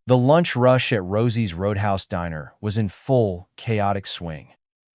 The lunch rush at Rosie's Roadhouse diner was in full, chaotic swing.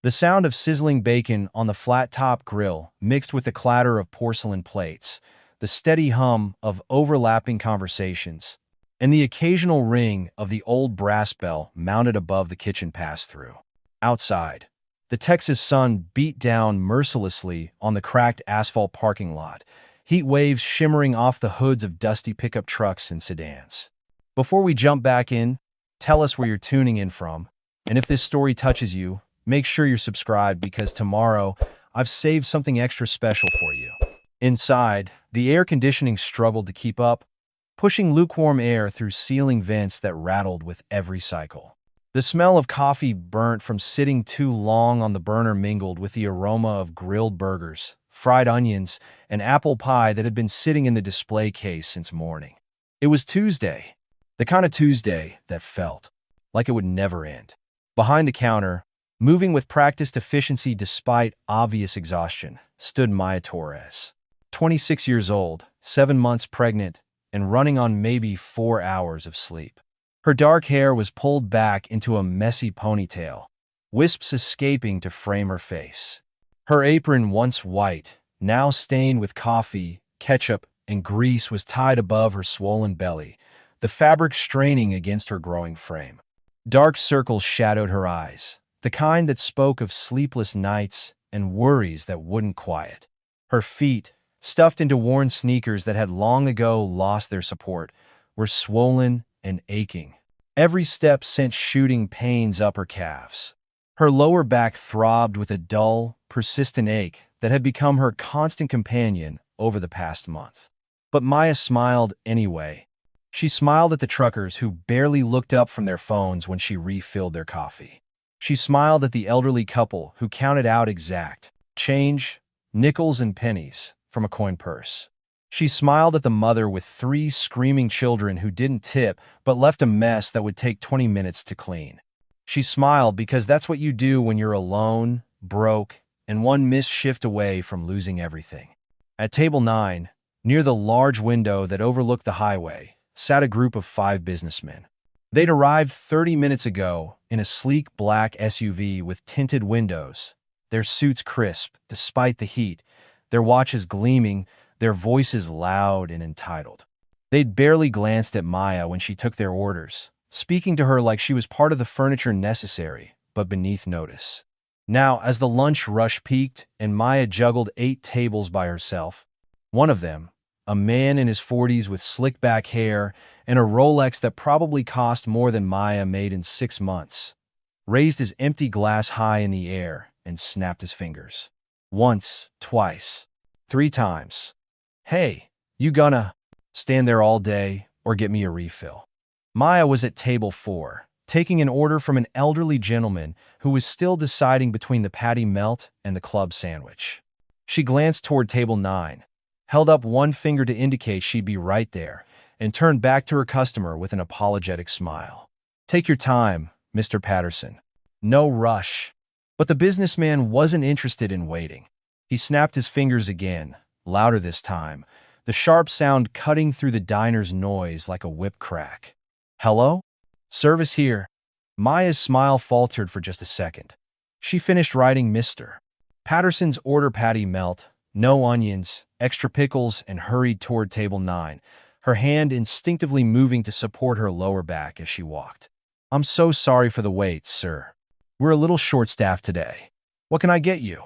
The sound of sizzling bacon on the flat-top grill mixed with the clatter of porcelain plates, the steady hum of overlapping conversations, and the occasional ring of the old brass bell mounted above the kitchen pass-through. Outside, the Texas sun beat down mercilessly on the cracked asphalt parking lot, heat waves shimmering off the hoods of dusty pickup trucks and sedans. Before we jump back in, tell us where you're tuning in from, and if this story touches you, make sure you're subscribed because tomorrow I've saved something extra special for you. Inside, the air conditioning struggled to keep up, pushing lukewarm air through ceiling vents that rattled with every cycle. The smell of coffee burnt from sitting too long on the burner mingled with the aroma of grilled burgers, fried onions, and apple pie that had been sitting in the display case since morning. It was Tuesday, the kind of Tuesday that felt like it would never end. Behind the counter, moving with practiced efficiency despite obvious exhaustion, stood Maya Torres. 26 years old, 7 months pregnant, and running on maybe 4 hours of sleep. Her dark hair was pulled back into a messy ponytail, wisps escaping to frame her face. Her apron, once white, now stained with coffee, ketchup, and grease, was tied above her swollen belly, the fabric straining against her growing frame. Dark circles shadowed her eyes, the kind that spoke of sleepless nights and worries that wouldn't quiet. Her feet, stuffed into worn sneakers that had long ago lost their support, were swollen and aching. Every step sent shooting pains up her calves. Her lower back throbbed with a dull, persistent ache that had become her constant companion over the past month. But Maya smiled anyway. She smiled at the truckers who barely looked up from their phones when she refilled their coffee. She smiled at the elderly couple who counted out exact change, nickels and pennies, from a coin purse. She smiled at the mother with 3 screaming children who didn't tip but left a mess that would take 20 minutes to clean. She smiled because that's what you do when you're alone, broke, and one missed shift away from losing everything. At table 9, near the large window that overlooked the highway, sat a group of 5 businessmen. They'd arrived 30 minutes ago in a sleek black SUV with tinted windows, their suits crisp despite the heat, their watches gleaming, their voices loud and entitled. They'd barely glanced at Maya when she took their orders, speaking to her like she was part of the furniture necessary, but beneath notice. Now, as the lunch rush peaked and Maya juggled 8 tables by herself, one of them, a man in his 40s with slick-back hair and a Rolex that probably cost more than Maya made in 6 months, raised his empty glass high in the air and snapped his fingers. Once, twice, 3 times. Hey, you gonna stand there all day or get me a refill? Maya was at table 4, taking an order from an elderly gentleman who was still deciding between the patty melt and the club sandwich. She glanced toward table 9, held up one finger to indicate she'd be right there, and turned back to her customer with an apologetic smile. Take your time, Mr. Patterson. No rush. But the businessman wasn't interested in waiting. He snapped his fingers again, louder this time, the sharp sound cutting through the diner's noise like a whip crack. Hello? Service here. Maya's smile faltered for just a second. She finished writing Mr. Patterson's order patty melt, no onions, extra pickles, and hurried toward table 9, her hand instinctively moving to support her lower back as she walked. I'm so sorry for the wait, sir. We're a little short-staffed today. What can I get you?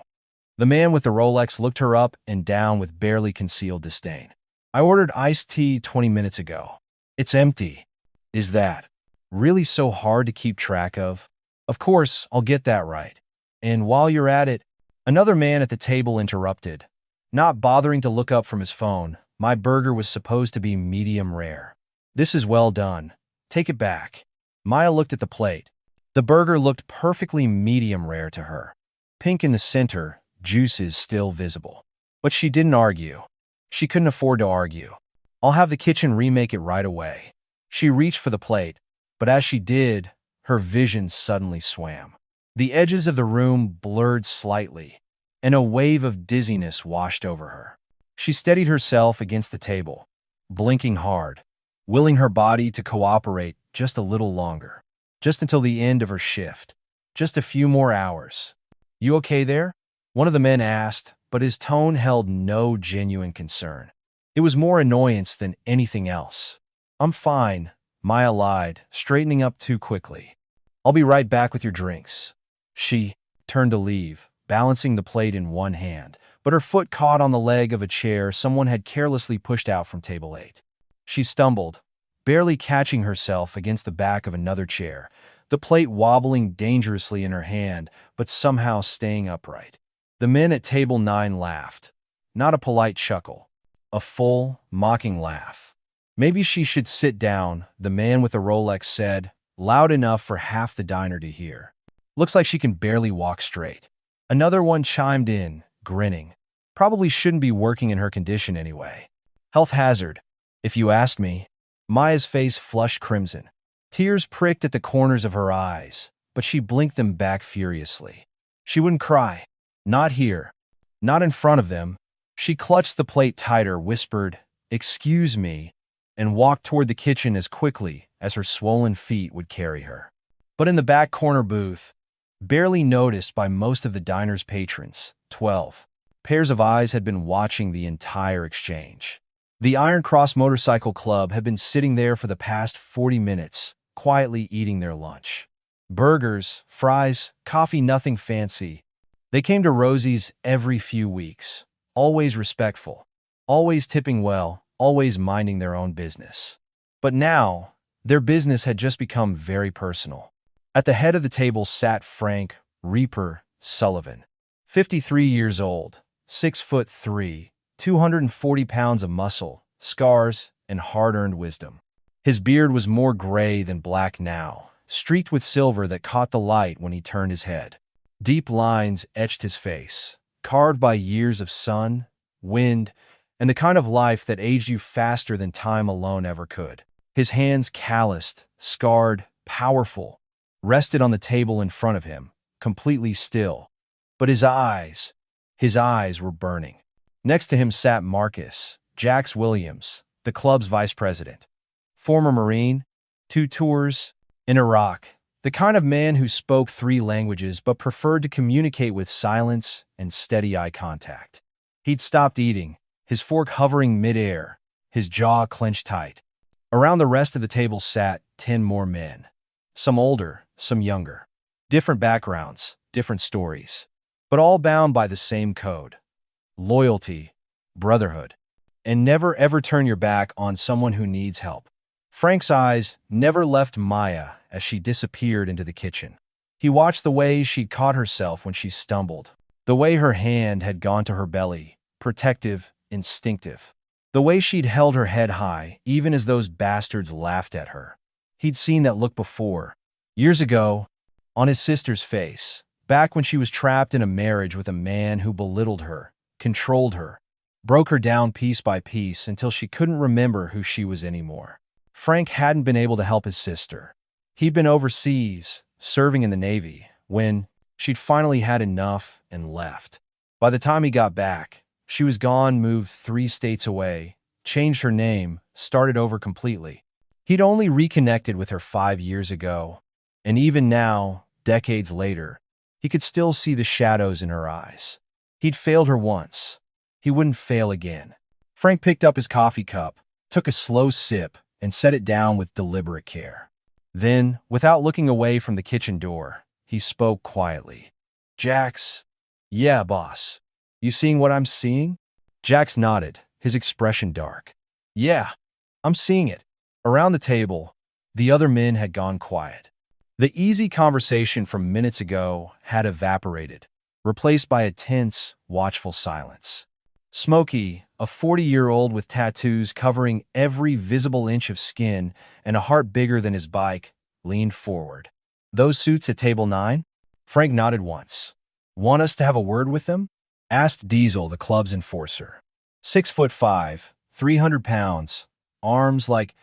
The man with the Rolex looked her up and down with barely concealed disdain. I ordered iced tea 20 minutes ago. It's empty. Is that really so hard to keep track of? Of course, I'll get that right. And while you're at it, another man at the table interrupted. Not bothering to look up from his phone, my burger was supposed to be medium rare. This is well done. Take it back. Maya looked at the plate. The burger looked perfectly medium rare to her. Pink in the center, juices still visible. But she didn't argue. She couldn't afford to argue. I'll have the kitchen remake it right away. She reached for the plate, but as she did, her vision suddenly swam. The edges of the room blurred slightly, and a wave of dizziness washed over her. She steadied herself against the table, blinking hard, willing her body to cooperate just a little longer. Just until the end of her shift. Just a few more hours. You okay there? One of the men asked, but his tone held no genuine concern. It was more annoyance than anything else. I'm fine, Maya lied, straightening up too quickly. I'll be right back with your drinks. She turned to leave, balancing the plate in one hand, but her foot caught on the leg of a chair someone had carelessly pushed out from table 8. She stumbled, barely catching herself against the back of another chair, the plate wobbling dangerously in her hand, but somehow staying upright. The men at table 9 laughed. Not a polite chuckle. A full, mocking laugh. Maybe she should sit down, the man with the Rolex said, loud enough for half the diner to hear. Looks like she can barely walk straight. Another one chimed in, grinning. Probably shouldn't be working in her condition anyway. Health hazard, if you ask me. Maya's face flushed crimson. Tears pricked at the corners of her eyes, but she blinked them back furiously. She wouldn't cry. Not here. Not in front of them. She clutched the plate tighter, whispered, "Excuse me," and walked toward the kitchen as quickly as her swollen feet would carry her. But in the back corner booth, barely noticed by most of the diner's patrons, 12 pairs of eyes had been watching the entire exchange. The Iron Cross Motorcycle Club had been sitting there for the past 40 minutes, quietly eating their lunch. Burgers, fries, coffee, nothing fancy. They came to Rosie's every few weeks, always respectful, always tipping well, always minding their own business. But now, their business had just become very personal. At the head of the table sat Frank Reaper Sullivan, 53 years old, 6'3", 240 pounds of muscle, scars, and hard-earned wisdom. His beard was more gray than black now, streaked with silver that caught the light when he turned his head. Deep lines etched his face, carved by years of sun, wind, and the kind of life that aged you faster than time alone ever could. His hands, calloused, scarred, powerful, rested on the table in front of him, completely still. But his eyes were burning. Next to him sat Marcus Jax Williams, the club's vice president. Former Marine, 2 tours in Iraq, the kind of man who spoke 3 languages but preferred to communicate with silence and steady eye contact. He'd stopped eating, his fork hovering mid-air, his jaw clenched tight. Around the rest of the table sat 10 more men. Some older, some younger. Different backgrounds, different stories. But all bound by the same code. Loyalty, brotherhood, and never ever turn your back on someone who needs help. Frank's eyes never left Maya as she disappeared into the kitchen. He watched the way she'd caught herself when she stumbled, the way her hand had gone to her belly, protective, instinctive, the way she'd held her head high even as those bastards laughed at her. He'd seen that look before, years ago, on his sister's face, back when she was trapped in a marriage with a man who belittled her, controlled her, broke her down piece by piece until she couldn't remember who she was anymore. Frank hadn't been able to help his sister. He'd been overseas, serving in the Navy, when she'd finally had enough and left. By the time he got back, she was gone, moved 3 states away, changed her name, started over completely. He'd only reconnected with her 5 years ago, and even now, decades later, he could still see the shadows in her eyes. He'd failed her once. He wouldn't fail again. Frank picked up his coffee cup, took a slow sip, and set it down with deliberate care. Then, without looking away from the kitchen door, he spoke quietly. "Jax." "Yeah, boss. You seeing what I'm seeing?" Jax nodded, his expression dark. "Yeah, I'm seeing it." Around the table, the other men had gone quiet. The easy conversation from minutes ago had evaporated, replaced by a tense, watchful silence. Smokey, a 40-year-old with tattoos covering every visible inch of skin and a heart bigger than his bike, leaned forward. "Those suits at table 9? Frank nodded once. "Want us to have a word with them?" asked Diesel, the club's enforcer. 6'5", 300 pounds, arms like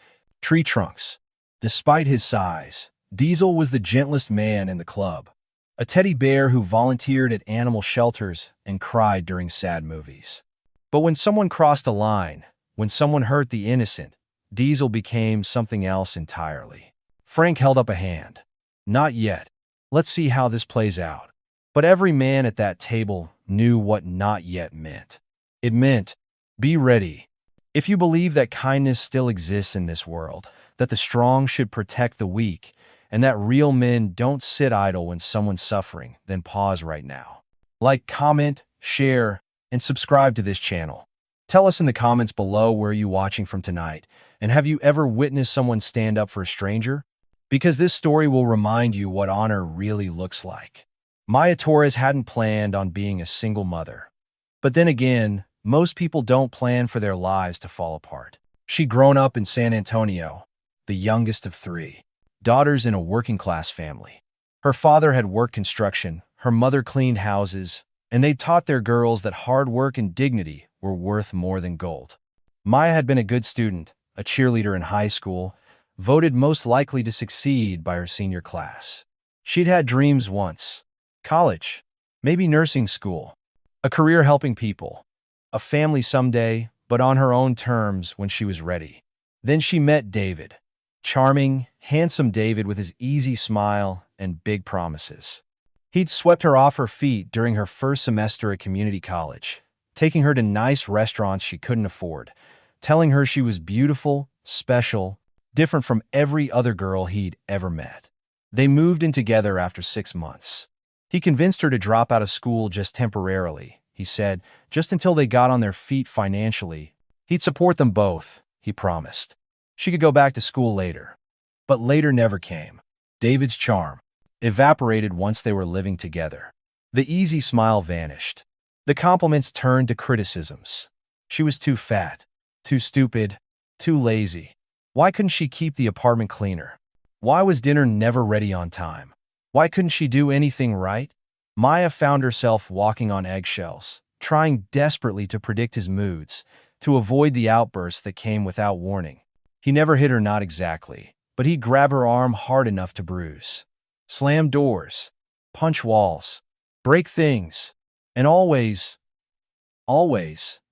tree trunks. Despite his size, Diesel was the gentlest man in the club. A teddy bear who volunteered at animal shelters and cried during sad movies. But when someone crossed a line, when someone hurt the innocent, Diesel became something else entirely. Frank held up a hand. Not yet. Let's see how this plays out. But every man at that table knew what not yet meant. It meant, be ready. If you believe that kindness still exists in this world, that the strong should protect the weak, and that real men don't sit idle when someone's suffering, then pause right now. Like, comment, share, and subscribe to this channel. Tell us in the comments below where you're watching from tonight, and have you ever witnessed someone stand up for a stranger? Because this story will remind you what honor really looks like. Maya Torres hadn't planned on being a single mother. But then again, most people don't plan for their lives to fall apart. She'd grown up in San Antonio, the youngest of three daughters in a working-class family. Her father had worked construction, her mother cleaned houses, and they taught their girls that hard work and dignity were worth more than gold. Maya had been a good student, a cheerleader in high school, voted most likely to succeed by her senior class. She'd had dreams once. College, maybe nursing school, a career helping people, a family someday, but on her own terms when she was ready. Then she met David. Charming, handsome David with his easy smile and big promises. He'd swept her off her feet during her first semester at community college, taking her to nice restaurants she couldn't afford, telling her she was beautiful, special, different from every other girl he'd ever met. They moved in together after 6 months. He convinced her to drop out of school just temporarily, he said, just until they got on their feet financially. He'd support them both, he promised. She could go back to school later. But later never came. David's charm evaporated once they were living together. The easy smile vanished. The compliments turned to criticisms. She was too fat, too stupid, too lazy. Why couldn't she keep the apartment cleaner? Why was dinner never ready on time? Why couldn't she do anything right? Maya found herself walking on eggshells, trying desperately to predict his moods, to avoid the outbursts that came without warning. He never hit her, not exactly, but he'd grab her arm hard enough to bruise. Slam doors, punch walls, break things, and always,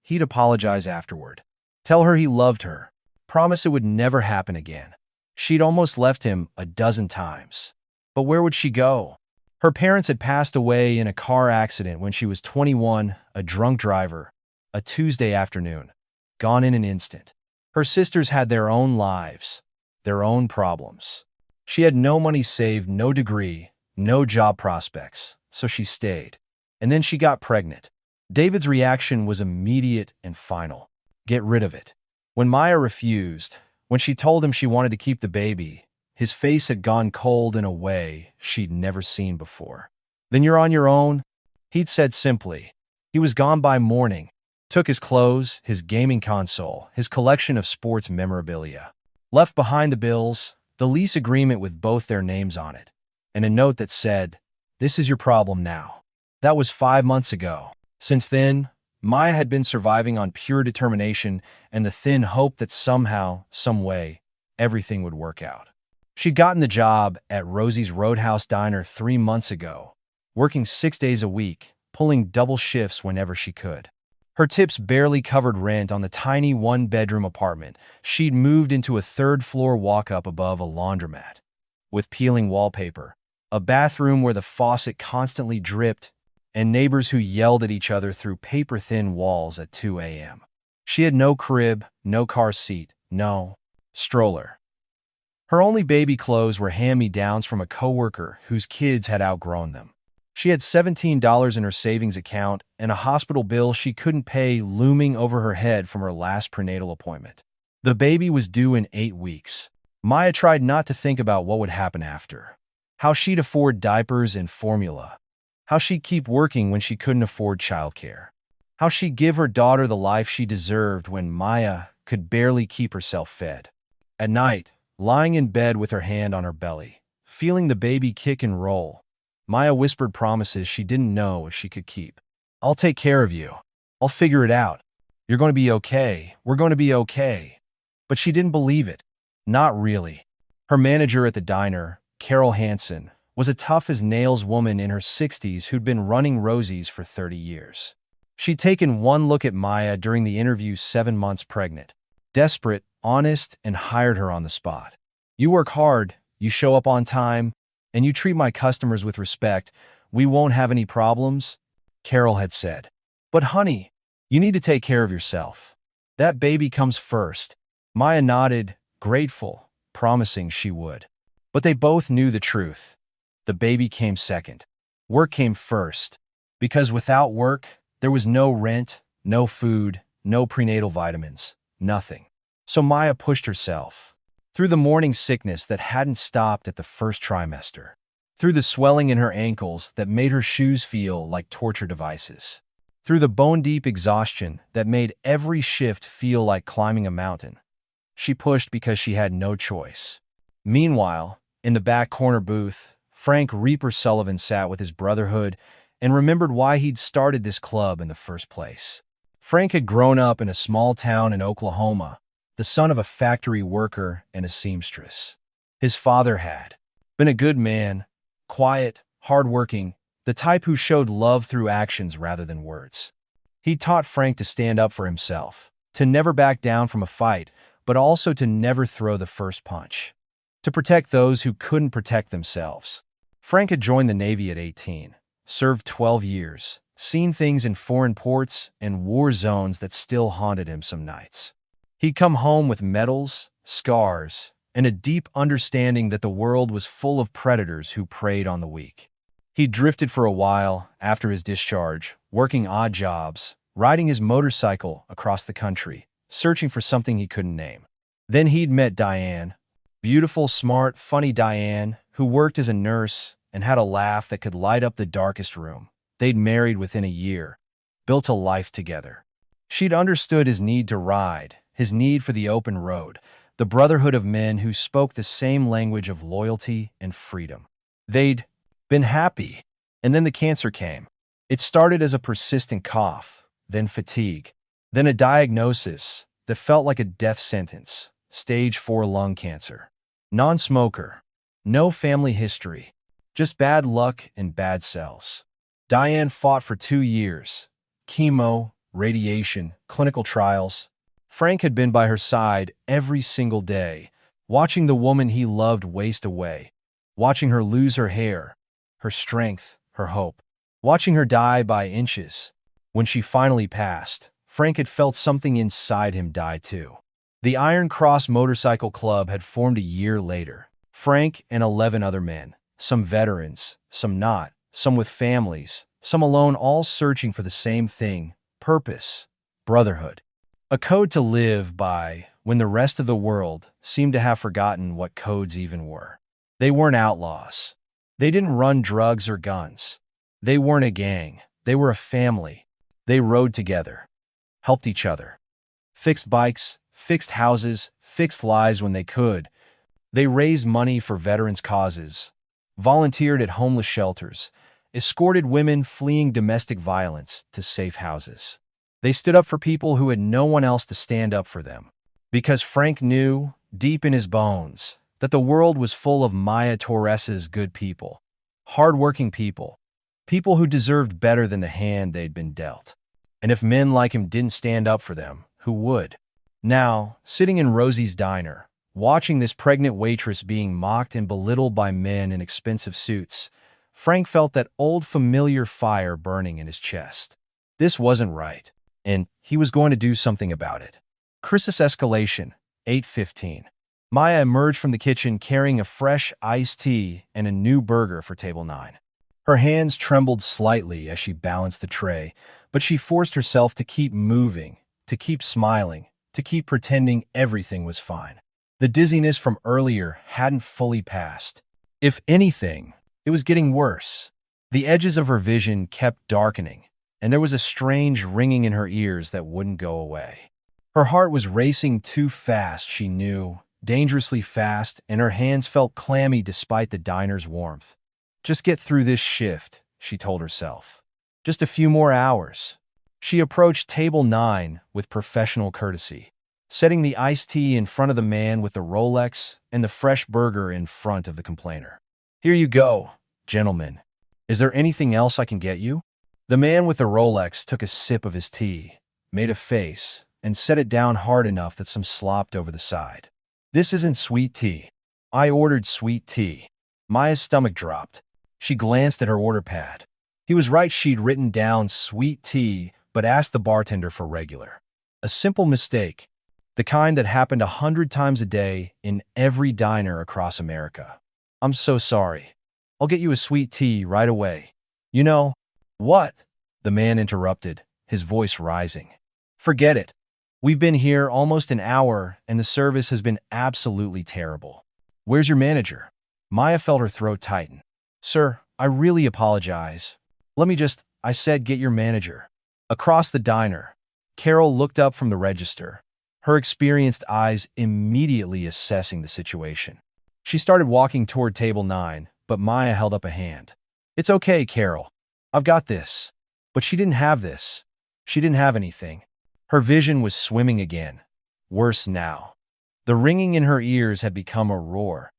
he'd apologize afterward. Tell her he loved her, promise it would never happen again. She'd almost left him a dozen times. But where would she go? Her parents had passed away in a car accident when she was 21, a drunk driver, a Tuesday afternoon, gone in an instant. Her sisters had their own lives, their own problems. She had no money saved, no degree, no job prospects, so she stayed. And then she got pregnant. David's reaction was immediate and final. Get rid of it. When Maya refused, when she told him she wanted to keep the baby, his face had gone cold in a way she'd never seen before. Then you're on your own, he'd said simply. He was gone by morning, took his clothes, his gaming console, his collection of sports memorabilia. Left behind the bills, the lease agreement with both their names on it, and a note that said, "This is your problem now." That was 5 months ago. Since then, Maya had been surviving on pure determination and the thin hope that somehow, some way, everything would work out. She'd gotten the job at Rosie's Roadhouse diner 3 months ago, working 6 days a week, pulling double shifts whenever she could. Her tips barely covered rent on the tiny one-bedroom apartment. She'd moved into a third-floor walk-up above a laundromat, with peeling wallpaper, a bathroom where the faucet constantly dripped, and neighbors who yelled at each other through paper-thin walls at 2 a.m. She had no crib, no car seat, no stroller. Her only baby clothes were hand-me-downs from a coworker whose kids had outgrown them. She had $17 in her savings account and a hospital bill she couldn't pay looming over her head from her last prenatal appointment. The baby was due in 8 weeks. Maya tried not to think about what would happen after. How she'd afford diapers and formula. How she'd keep working when she couldn't afford childcare. How she'd give her daughter the life she deserved when Maya could barely keep herself fed. At night, lying in bed with her hand on her belly, feeling the baby kick and roll, Maya whispered promises she didn't know if she could keep. "I'll take care of you. I'll figure it out. You're going to be okay. We're going to be okay." But she didn't believe it. Not really. Her manager at the diner, Carol Hansen, was a tough-as-nails woman in her 60s who'd been running Rosie's for 30 years. She'd taken one look at Maya during the interview 7 months pregnant. Desperate, honest, and hired her on the spot. "You work hard, you show up on time, and you treat my customers with respect, we won't have any problems, Carol had said. But honey, you need to take care of yourself. That baby comes first. Maya nodded, grateful, promising she would. But they both knew the truth. The baby came second. Work came first. Because without work, there was no rent, no food, no prenatal vitamins, nothing. So Maya pushed herself. Through the morning sickness that hadn't stopped at the first trimester. Through the swelling in her ankles that made her shoes feel like torture devices. Through the bone-deep exhaustion that made every shift feel like climbing a mountain. She pushed because she had no choice. Meanwhile, in the back corner booth, Frank Reaper Sullivan sat with his brotherhood and remembered why he'd started this club in the first place. Frank had grown up in a small town in Oklahoma, the son of a factory worker and a seamstress. His father had been a good man, quiet, hardworking, the type who showed love through actions rather than words. He taught Frank to stand up for himself, to never back down from a fight, but also to never throw the first punch. To protect those who couldn't protect themselves. Frank had joined the Navy at 18, served 12 years, seen things in foreign ports and war zones that still haunted him some nights. He'd come home with medals, scars, and a deep understanding that the world was full of predators who preyed on the weak. He drifted for a while after his discharge, working odd jobs, riding his motorcycle across the country, searching for something he couldn't name. Then he'd met Diane, beautiful, smart, funny Diane, who worked as a nurse and had a laugh that could light up the darkest room. They'd married within a year, built a life together. She'd understood his need to ride, his need for the open road, the brotherhood of men who spoke the same language of loyalty and freedom. They'd been happy, and then the cancer came. It started as a persistent cough, then fatigue, then a diagnosis that felt like a death sentence, stage 4 lung cancer. Non-smoker, no family history, just bad luck and bad cells. Diane fought for 2 years, chemo, radiation, clinical trials. Frank had been by her side every single day, watching the woman he loved waste away, watching her lose her hair, her strength, her hope, watching her die by inches. When she finally passed, Frank had felt something inside him die too. The Iron Cross Motorcycle Club had formed a year later. Frank and 11 other men, some veterans, some not, some with families, some alone, all searching for the same thing, purpose, brotherhood. A code to live by when the rest of the world seemed to have forgotten what codes even were. They weren't outlaws. They didn't run drugs or guns. They weren't a gang. They were a family. They rode together, helped each other, fixed bikes, fixed houses, fixed lives when they could. They raised money for veterans' causes, volunteered at homeless shelters, escorted women fleeing domestic violence to safe houses. They stood up for people who had no one else to stand up for them. Because Frank knew, deep in his bones, that the world was full of Maya Torres's good people, hard-working people, people who deserved better than the hand they'd been dealt. And if men like him didn't stand up for them, who would? Now, sitting in Rosie's diner, watching this pregnant waitress being mocked and belittled by men in expensive suits, Frank felt that old familiar fire burning in his chest. This wasn't right, and he was going to do something about it. Crisis escalation, 8:15. Maya emerged from the kitchen carrying a fresh iced tea and a new burger for table 9. Her hands trembled slightly as she balanced the tray, but she forced herself to keep moving, to keep smiling, to keep pretending everything was fine. The dizziness from earlier hadn't fully passed. If anything, it was getting worse. The edges of her vision kept darkening, and there was a strange ringing in her ears that wouldn't go away. Her heart was racing too fast, she knew, dangerously fast, and her hands felt clammy despite the diner's warmth. Just get through this shift, she told herself. Just a few more hours. She approached table 9 with professional courtesy, setting the iced tea in front of the man with the Rolex and the fresh burger in front of the complainer. Here you go, gentlemen. Is there anything else I can get you? The man with the Rolex took a sip of his tea, made a face, and set it down hard enough that some slopped over the side. This isn't sweet tea. I ordered sweet tea. Maya's stomach dropped. She glanced at her order pad. He was right, she'd written down sweet tea, but asked the bartender for regular. A simple mistake, the kind that happened 100 times a day in every diner across America. I'm so sorry. I'll get you a sweet tea right away. You know, what? The man interrupted, his voice rising. Forget it. We've been here almost an hour, and the service has been absolutely terrible. Where's your manager? Maya felt her throat tighten. Sir, I really apologize. I said get your manager. Across the diner, Carol looked up from the register, her experienced eyes immediately assessing the situation. She started walking toward table 9, but Maya held up a hand. It's okay, Carol. I've got this. But she didn't have this. She didn't have anything. Her vision was swimming again. Worse now. The ringing in her ears had become a roar.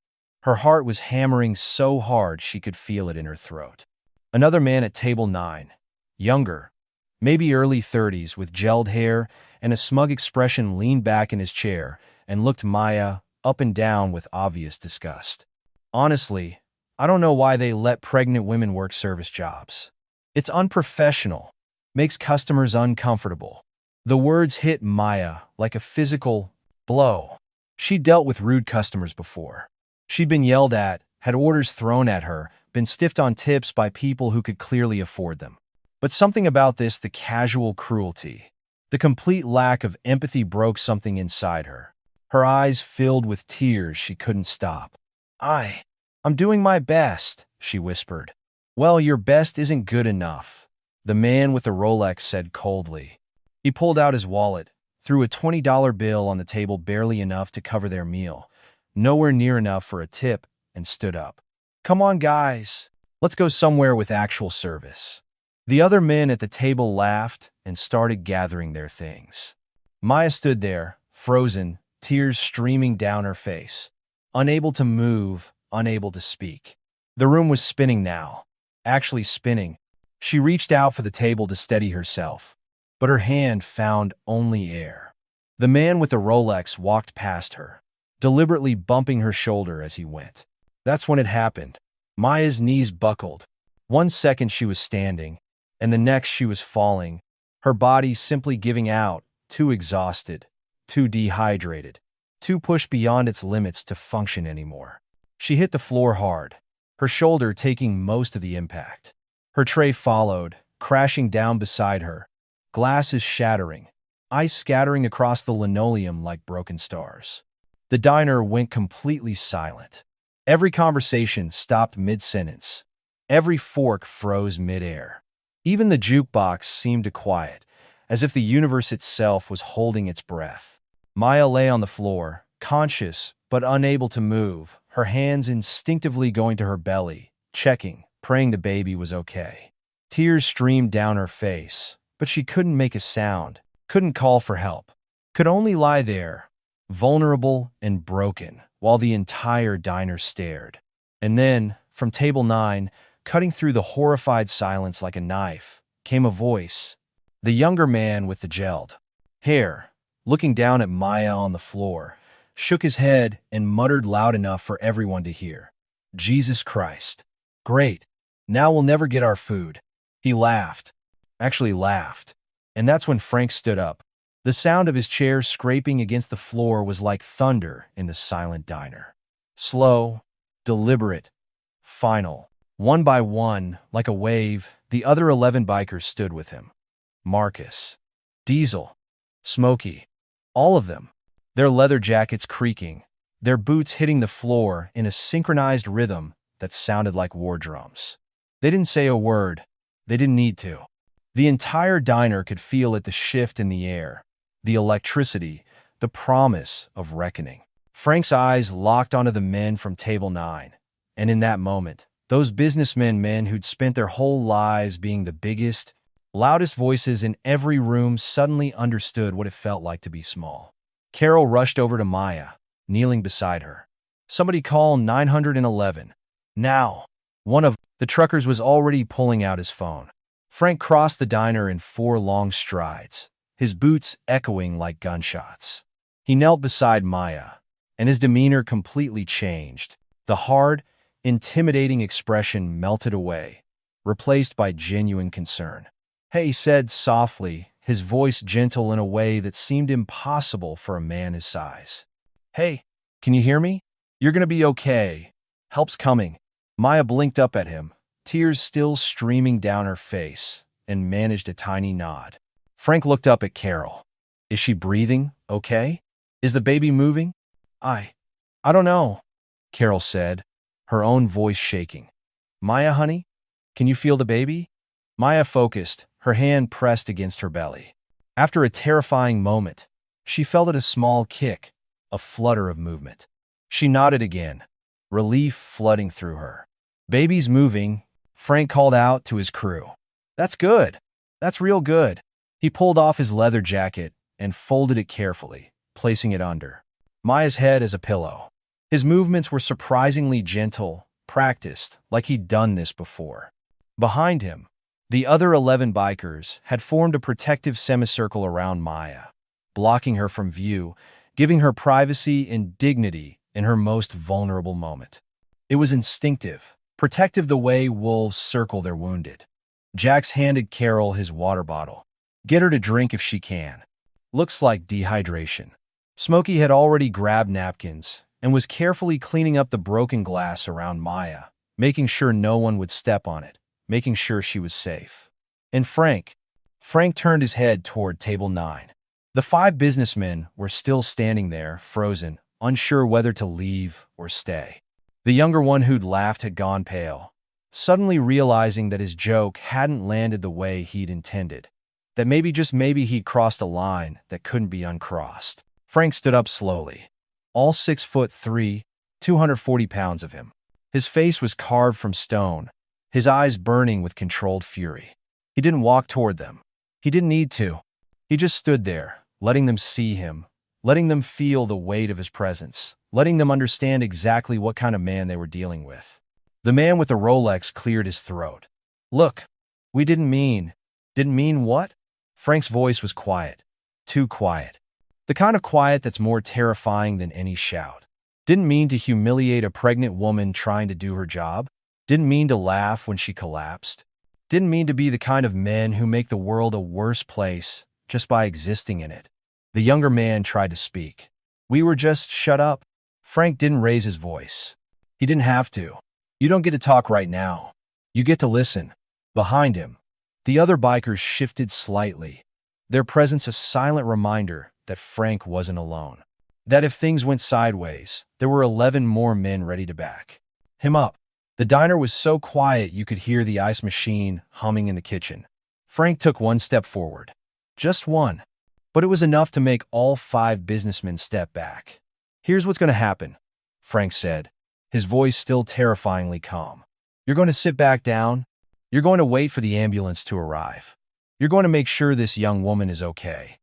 Her heart was hammering so hard she could feel it in her throat. Another man at table 9, younger, maybe early 30s, with gelled hair and a smug expression, leaned back in his chair and looked Maya up and down with obvious disgust. Honestly, I don't know why they let pregnant women work service jobs. It's unprofessional, makes customers uncomfortable. The words hit Maya like a physical blow. She'd dealt with rude customers before. She'd been yelled at, had orders thrown at her, been stiffed on tips by people who could clearly afford them. But something about this, the casual cruelty, the complete lack of empathy, broke something inside her. Her eyes filled with tears she couldn't stop. I'm doing my best, she whispered. Well, your best isn't good enough, the man with the Rolex said coldly. He pulled out his wallet, threw a $20 bill on the table, barely enough to cover their meal, nowhere near enough for a tip, and stood up. Come on, guys. Let's go somewhere with actual service. The other men at the table laughed and started gathering their things. Maya stood there, frozen, tears streaming down her face, unable to move, unable to speak. The room was spinning now. Actually spinning. She reached out for the table to steady herself, but her hand found only air. The man with the Rolex walked past her, deliberately bumping her shoulder as he went. That's when it happened. Maya's knees buckled. 1 second she was standing, and the next she was falling, her body simply giving out, too exhausted, too dehydrated, too pushed beyond its limits to function anymore. She hit the floor hard, her shoulder taking most of the impact. Her tray followed, crashing down beside her, glasses shattering, ice scattering across the linoleum like broken stars. The diner went completely silent. Every conversation stopped mid-sentence. Every fork froze mid-air. Even the jukebox seemed to quiet, as if the universe itself was holding its breath. Maya lay on the floor, conscious but unable to move, her hands instinctively going to her belly, checking, praying the baby was okay. Tears streamed down her face, but she couldn't make a sound, couldn't call for help, could only lie there, vulnerable and broken, while the entire diner stared. And then, from table 9, cutting through the horrified silence like a knife, came a voice. The younger man with the gelled hair, looking down at Maya on the floor, shook his head and muttered loud enough for everyone to hear. Jesus Christ. Great. Now we'll never get our food. He laughed. Actually laughed. And that's when Frank stood up. The sound of his chair scraping against the floor was like thunder in the silent diner. Slow, deliberate, final. One by one, like a wave, the other 11 bikers stood with him. Marcus, Diesel, Smokey, all of them, their leather jackets creaking, their boots hitting the floor in a synchronized rhythm that sounded like war drums. They didn't say a word. They didn't need to. The entire diner could feel it, the shift in the air, the electricity, the promise of reckoning. Frank's eyes locked onto the men from table 9, and in that moment, those men who'd spent their whole lives being the biggest, loudest voices in every room suddenly understood what it felt like to be small. Carol rushed over to Maya, kneeling beside her. Somebody call 911. Now. One of the truckers was already pulling out his phone. Frank crossed the diner in 4 long strides, his boots echoing like gunshots. He knelt beside Maya, and his demeanor completely changed. The hard, intimidating expression melted away, replaced by genuine concern. "Hey," he said softly, his voice gentle in a way that seemed impossible for a man his size. "Hey, can you hear me? You're gonna be okay. Help's coming." Maya blinked up at him, tears still streaming down her face, and managed a tiny nod. Frank looked up at Carol. "Is she breathing okay? Is the baby moving?" I don't know," Carol said, her own voice shaking. "Maya, honey, can you feel the baby?" Maya focused, her hand pressed against her belly. After a terrifying moment, she felt a small kick, a flutter of movement. She nodded again, relief flooding through her. "Baby's moving," Frank called out to his crew. "That's good. That's real good." He pulled off his leather jacket and folded it carefully, placing it under Maya's head as a pillow. His movements were surprisingly gentle, practiced, like he'd done this before. Behind him, the other 11 bikers had formed a protective semicircle around Maya, blocking her from view, giving her privacy and dignity in her most vulnerable moment. It was instinctive, protective the way wolves circle their wounded. Jax handed Carol his water bottle. "Get her to drink if she can. Looks like dehydration." Smokey had already grabbed napkins and was carefully cleaning up the broken glass around Maya, making sure no one would step on it, making sure she was safe. And Frank turned his head toward table 9. The 5 businessmen were still standing there, frozen, unsure whether to leave or stay. The younger one who'd laughed had gone pale, suddenly realizing that his joke hadn't landed the way he'd intended, that maybe, just maybe, he'd crossed a line that couldn't be uncrossed. Frank stood up slowly, all 6'3", 240 pounds of him. His face was carved from stone, his eyes burning with controlled fury. He didn't walk toward them. He didn't need to. He just stood there, letting them see him, letting them feel the weight of his presence, letting them understand exactly what kind of man they were dealing with. The man with the Rolex cleared his throat. "Look, we didn't mean..." "Didn't mean what?" Frank's voice was quiet. Too quiet. The kind of quiet that's more terrifying than any shout. "Didn't mean to humiliate a pregnant woman trying to do her job. Didn't mean to laugh when she collapsed. Didn't mean to be the kind of men who make the world a worse place just by existing in it." The younger man tried to speak. "We were just..." "Shut up." Frank didn't raise his voice. He didn't have to. "You don't get to talk right now. You get to listen." Behind him, the other bikers shifted slightly, their presence a silent reminder that Frank wasn't alone. That if things went sideways, there were 11 more men ready to back him up. The diner was so quiet you could hear the ice machine humming in the kitchen. Frank took one step forward. Just one. But it was enough to make all 5 businessmen step back. "Here's what's going to happen," Frank said, his voice still terrifyingly calm. "You're going to sit back down. You're going to wait for the ambulance to arrive. You're going to make sure this young woman is okay.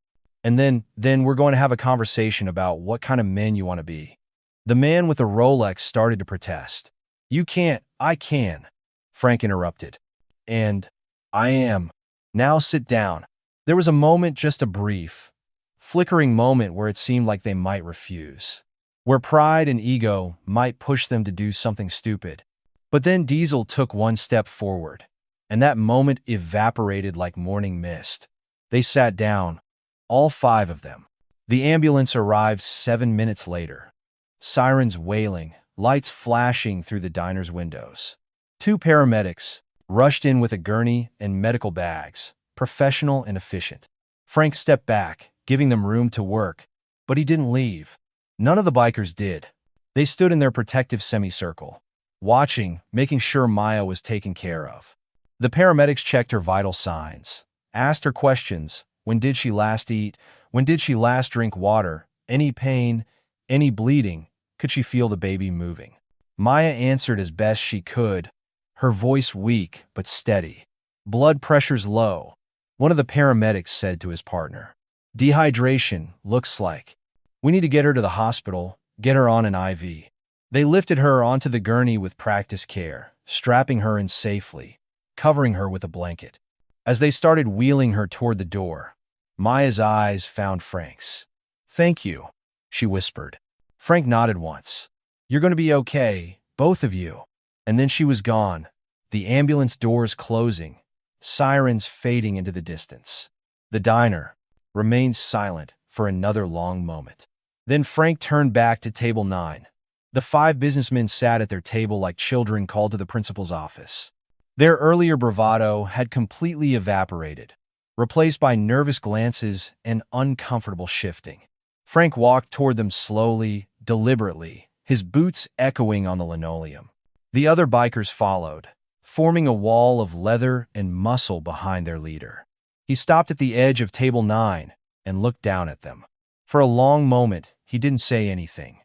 And then we're going to have a conversation about what kind of men you want to be." The man with the Rolex started to protest. "You can't." "I can," Frank interrupted. "And I am. Now sit down." There was a moment, just a brief, flickering moment where it seemed like they might refuse, where pride and ego might push them to do something stupid. But then Diesel took one step forward, and that moment evaporated like morning mist. They sat down, all 5 of them. The ambulance arrived 7 minutes later. Sirens wailing, lights flashing through the diner's windows. 2 paramedics rushed in with a gurney and medical bags, professional and efficient. Frank stepped back, giving them room to work, but he didn't leave. None of the bikers did. They stood in their protective semicircle, watching, making sure Maya was taken care of. The paramedics checked her vital signs, asked her questions. When did she last eat? When did she last drink water? Any pain? Any bleeding? Could she feel the baby moving? Maya answered as best she could, her voice weak but steady. "Blood pressure's low," one of the paramedics said to his partner. "Dehydration, looks like. We need to get her to the hospital, get her on an IV." They lifted her onto the gurney with practiced care, strapping her in safely, covering her with a blanket. As they started wheeling her toward the door, Maya's eyes found Frank's. "Thank you," she whispered. Frank nodded once. You're going to be okay, both of you. And then she was gone, the ambulance doors closing, sirens fading into the distance. The diner remained silent for another long moment. Then Frank turned back to table 9. The 5 businessmen sat at their table like children called to the principal's office. Their earlier bravado had completely evaporated, replaced by nervous glances and uncomfortable shifting. Frank walked toward them slowly, deliberately, his boots echoing on the linoleum. The other bikers followed, forming a wall of leather and muscle behind their leader. He stopped at the edge of table 9 and looked down at them. For a long moment, he didn't say anything.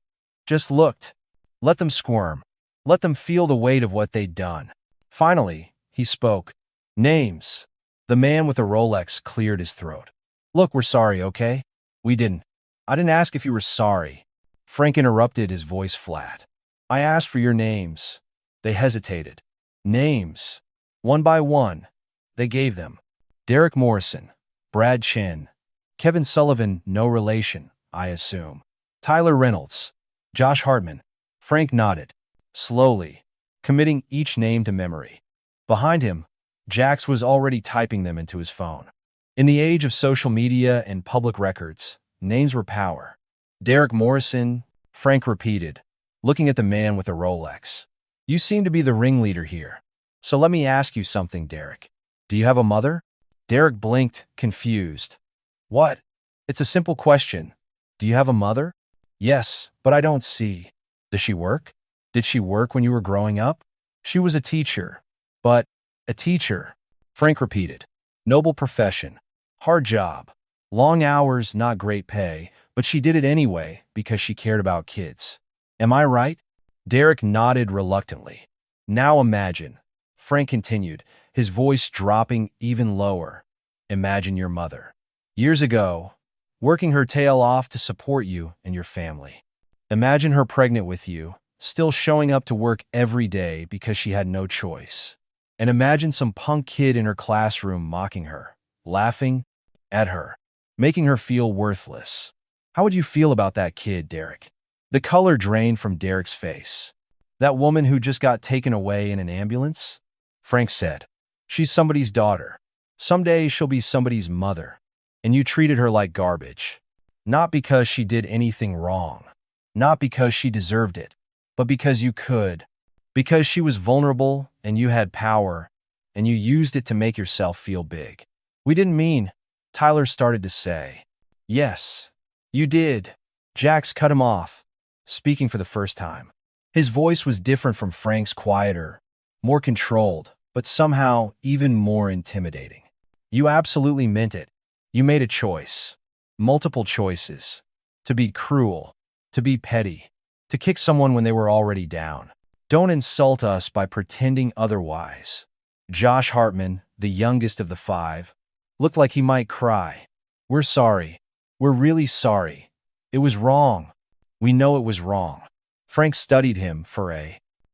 Just looked. Let them squirm. Let them feel the weight of what they'd done. Finally, he spoke. Names. The man with the Rolex cleared his throat. Look, we're sorry, okay? We didn't. I didn't ask if you were sorry. Frank interrupted, his voice flat. I asked for your names. They hesitated. Names. One by one. They gave them. Derek Morrison. Brad Chin. Kevin Sullivan, no relation, I assume. Tyler Reynolds. Josh Hartman. Frank nodded. Slowly, committing each name to memory. Behind him, Jax was already typing them into his phone. In the age of social media and public records, names were power. Derek Morrison, Frank repeated, looking at the man with the Rolex. You seem to be the ringleader here. So let me ask you something, Derek. Do you have a mother? Derek blinked, confused. What? It's a simple question. Do you have a mother? Yes, but I don't see. Does she work? Did she work when you were growing up? She was a teacher. But, a teacher, Frank repeated. Noble profession. Hard job. Long hours, not great pay, but she did it anyway because she cared about kids. Am I right? Derek nodded reluctantly. Now imagine, Frank continued, his voice dropping even lower. Imagine your mother. Years ago, working her tail off to support you and your family. Imagine her pregnant with you, still showing up to work every day because she had no choice. And imagine some punk kid in her classroom mocking her, laughing at her, making her feel worthless. How would you feel about that kid, Derek? The color drained from Derek's face. That woman who just got taken away in an ambulance? Frank said. She's somebody's daughter. Someday she'll be somebody's mother. And you treated her like garbage. Not because she did anything wrong. Not because she deserved it. But because you could. Because she was vulnerable and you had power. And you used it to make yourself feel big. We didn't mean, Tyler started to say. Yes, you did. Jax cut him off, speaking for the first time. His voice was different from Frank's, quieter, more controlled, but somehow even more intimidating. You absolutely meant it. You made a choice. Multiple choices. To be cruel. To be petty. To kick someone when they were already down. Don't insult us by pretending otherwise. Josh Hartman, the youngest of the 5, looked like he might cry. We're sorry. We're really sorry. It was wrong. We know it was wrong. Frank studied him for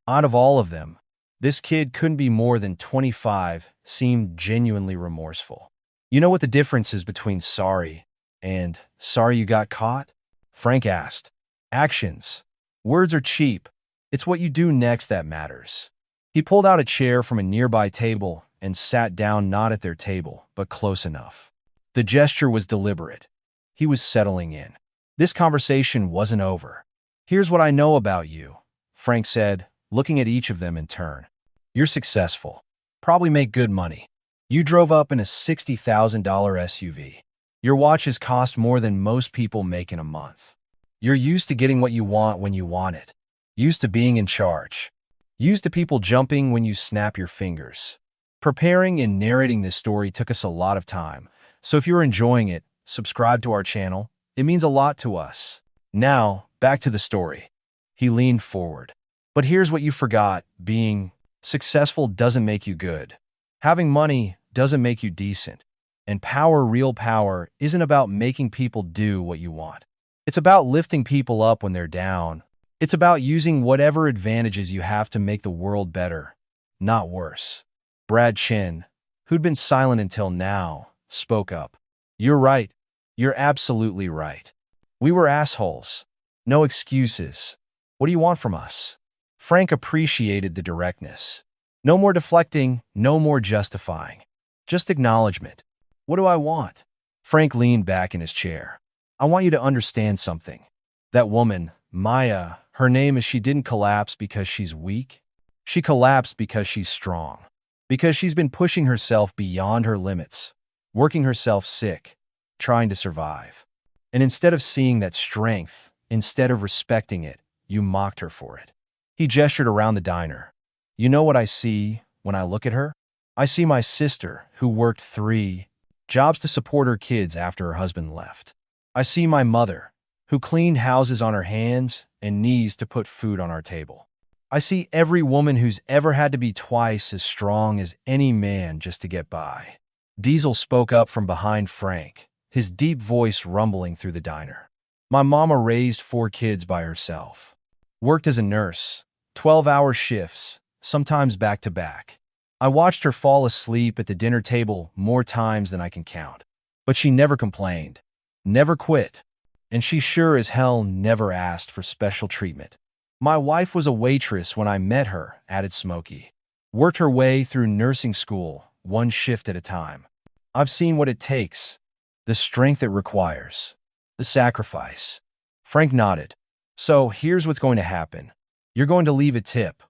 out of all of them, this kid couldn't be more than 25, seemed genuinely remorseful. You know what the difference is between sorry and sorry you got caught? Frank asked. Actions. Words are cheap. It's what you do next that matters. He pulled out a chair from a nearby table and sat down, not at their table, but close enough. The gesture was deliberate. He was settling in. This conversation wasn't over. Here's what I know about you, Frank said, looking at each of them in turn. You're successful. Probably make good money. You drove up in a $60,000 SUV. Your watches cost more than most people make in a month. You're used to getting what you want when you want it. Used to being in charge. Used to people jumping when you snap your fingers. Preparing and narrating this story took us a lot of time, so if you're enjoying it, subscribe to our channel. It means a lot to us. Now, back to the story. He leaned forward. But here's what you forgot. Being successful doesn't make you good. Having money doesn't make you decent. And power, real power, isn't about making people do what you want. It's about lifting people up when they're down. It's about using whatever advantages you have to make the world better, not worse. Brad Chin, who'd been silent until now, spoke up. You're right. You're absolutely right. We were assholes. No excuses. What do you want from us? Frank appreciated the directness. No more deflecting, no more justifying. Just acknowledgement. What do I want? Frank leaned back in his chair. I want you to understand something. That woman, Maya, her name is she didn't collapse because she's weak. She collapsed because she's strong. Because she's been pushing herself beyond her limits, working herself sick, trying to survive. And instead of seeing that strength, instead of respecting it, you mocked her for it. He gestured around the diner. You know what I see when I look at her? I see my sister, who worked 3 jobs to support her kids after her husband left. I see my mother, who cleaned houses on her hands and knees to put food on our table. I see every woman who's ever had to be twice as strong as any man just to get by. Diesel spoke up from behind Frank, his deep voice rumbling through the diner. My mama raised 4 kids by herself. Worked as a nurse, 12-hour shifts, sometimes back to back. I watched her fall asleep at the dinner table more times than I can count. But she never complained, never quit, and she sure as hell never asked for special treatment. My wife was a waitress when I met her, added Smokey. Worked her way through nursing school, 1 shift at a time. I've seen what it takes, the strength it requires, the sacrifice. Frank nodded. So here's what's going to happen. You're going to leave a tip,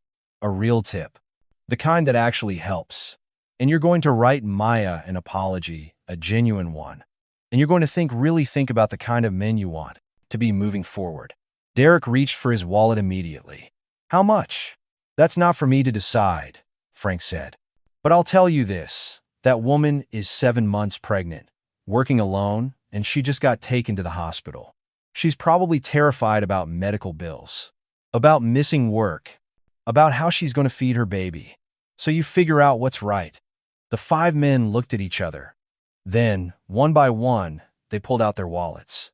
a real tip, the kind that actually helps. And you're going to write Maya an apology, a genuine one. And you're going to really think about the kind of men you want to be moving forward. Derek reached for his wallet immediately. How much? That's not for me to decide, Frank said. But I'll tell you this, that woman is 7 months pregnant, working alone, and she just got taken to the hospital. She's probably terrified about medical bills, about missing work, about how she's going to feed her baby. So you figure out what's right. The 5 men looked at each other. Then, one by one, they pulled out their wallets.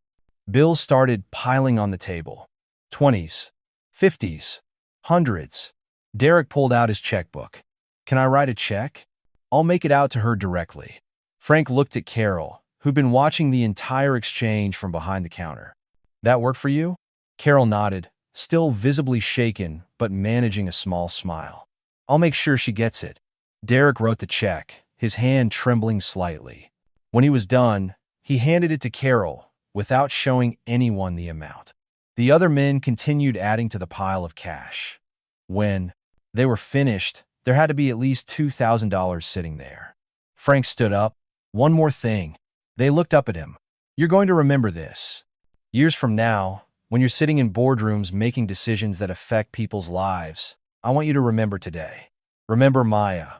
Bills started piling on the table. 20s, 50s, hundreds. Derek pulled out his checkbook. Can I write a check? I'll make it out to her directly. Frank looked at Carol, who'd been watching the entire exchange from behind the counter. That work for you? Carol nodded, still visibly shaken, but managing a small smile. I'll make sure she gets it. Derek wrote the check, his hand trembling slightly. When he was done, he handed it to Carol, without showing anyone the amount. The other men continued adding to the pile of cash. When they were finished, there had to be at least $2,000 sitting there. Frank stood up. One more thing. They looked up at him. You're going to remember this. Years from now, when you're sitting in boardrooms making decisions that affect people's lives, I want you to remember today. Remember Maya.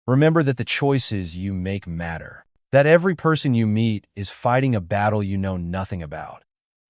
Remember that the choices you make matter. That every person you meet is fighting a battle you know nothing about.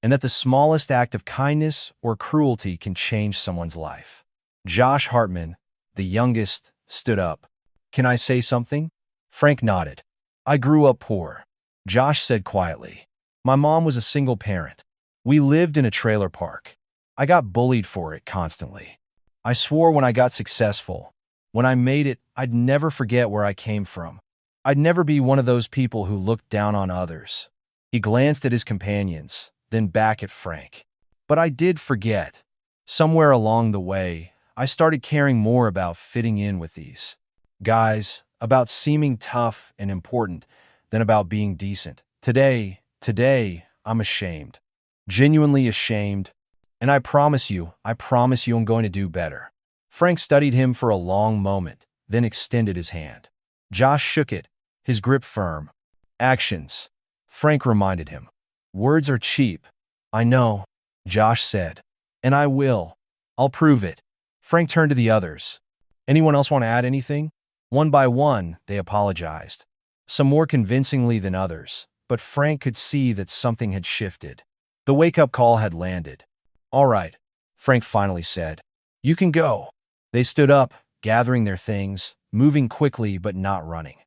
And that the smallest act of kindness or cruelty can change someone's life. Josh Hartman, the youngest, stood up. Can I say something? Frank nodded. I grew up poor. Josh said quietly. My mom was a single parent. We lived in a trailer park. I got bullied for it constantly. I swore when I got successful, when I made it, I'd never forget where I came from. I'd never be one of those people who looked down on others. He glanced at his companions, then back at Frank. But I did forget. Somewhere along the way, I started caring more about fitting in with these guys, about seeming tough and important, than about being decent. Today, I'm ashamed. Genuinely ashamed. And I promise you I'm going to do better. Frank studied him for a long moment, then extended his hand. Josh shook it, his grip firm. Actions, Frank reminded him. Words are cheap. I know, Josh said. And I will. I'll prove it. Frank turned to the others. Anyone else want to add anything? One by one, they apologized. Some more convincingly than others, but Frank could see that something had shifted. The wake-up call had landed. All right, Frank finally said. You can go. They stood up, gathering their things, moving quickly but not running.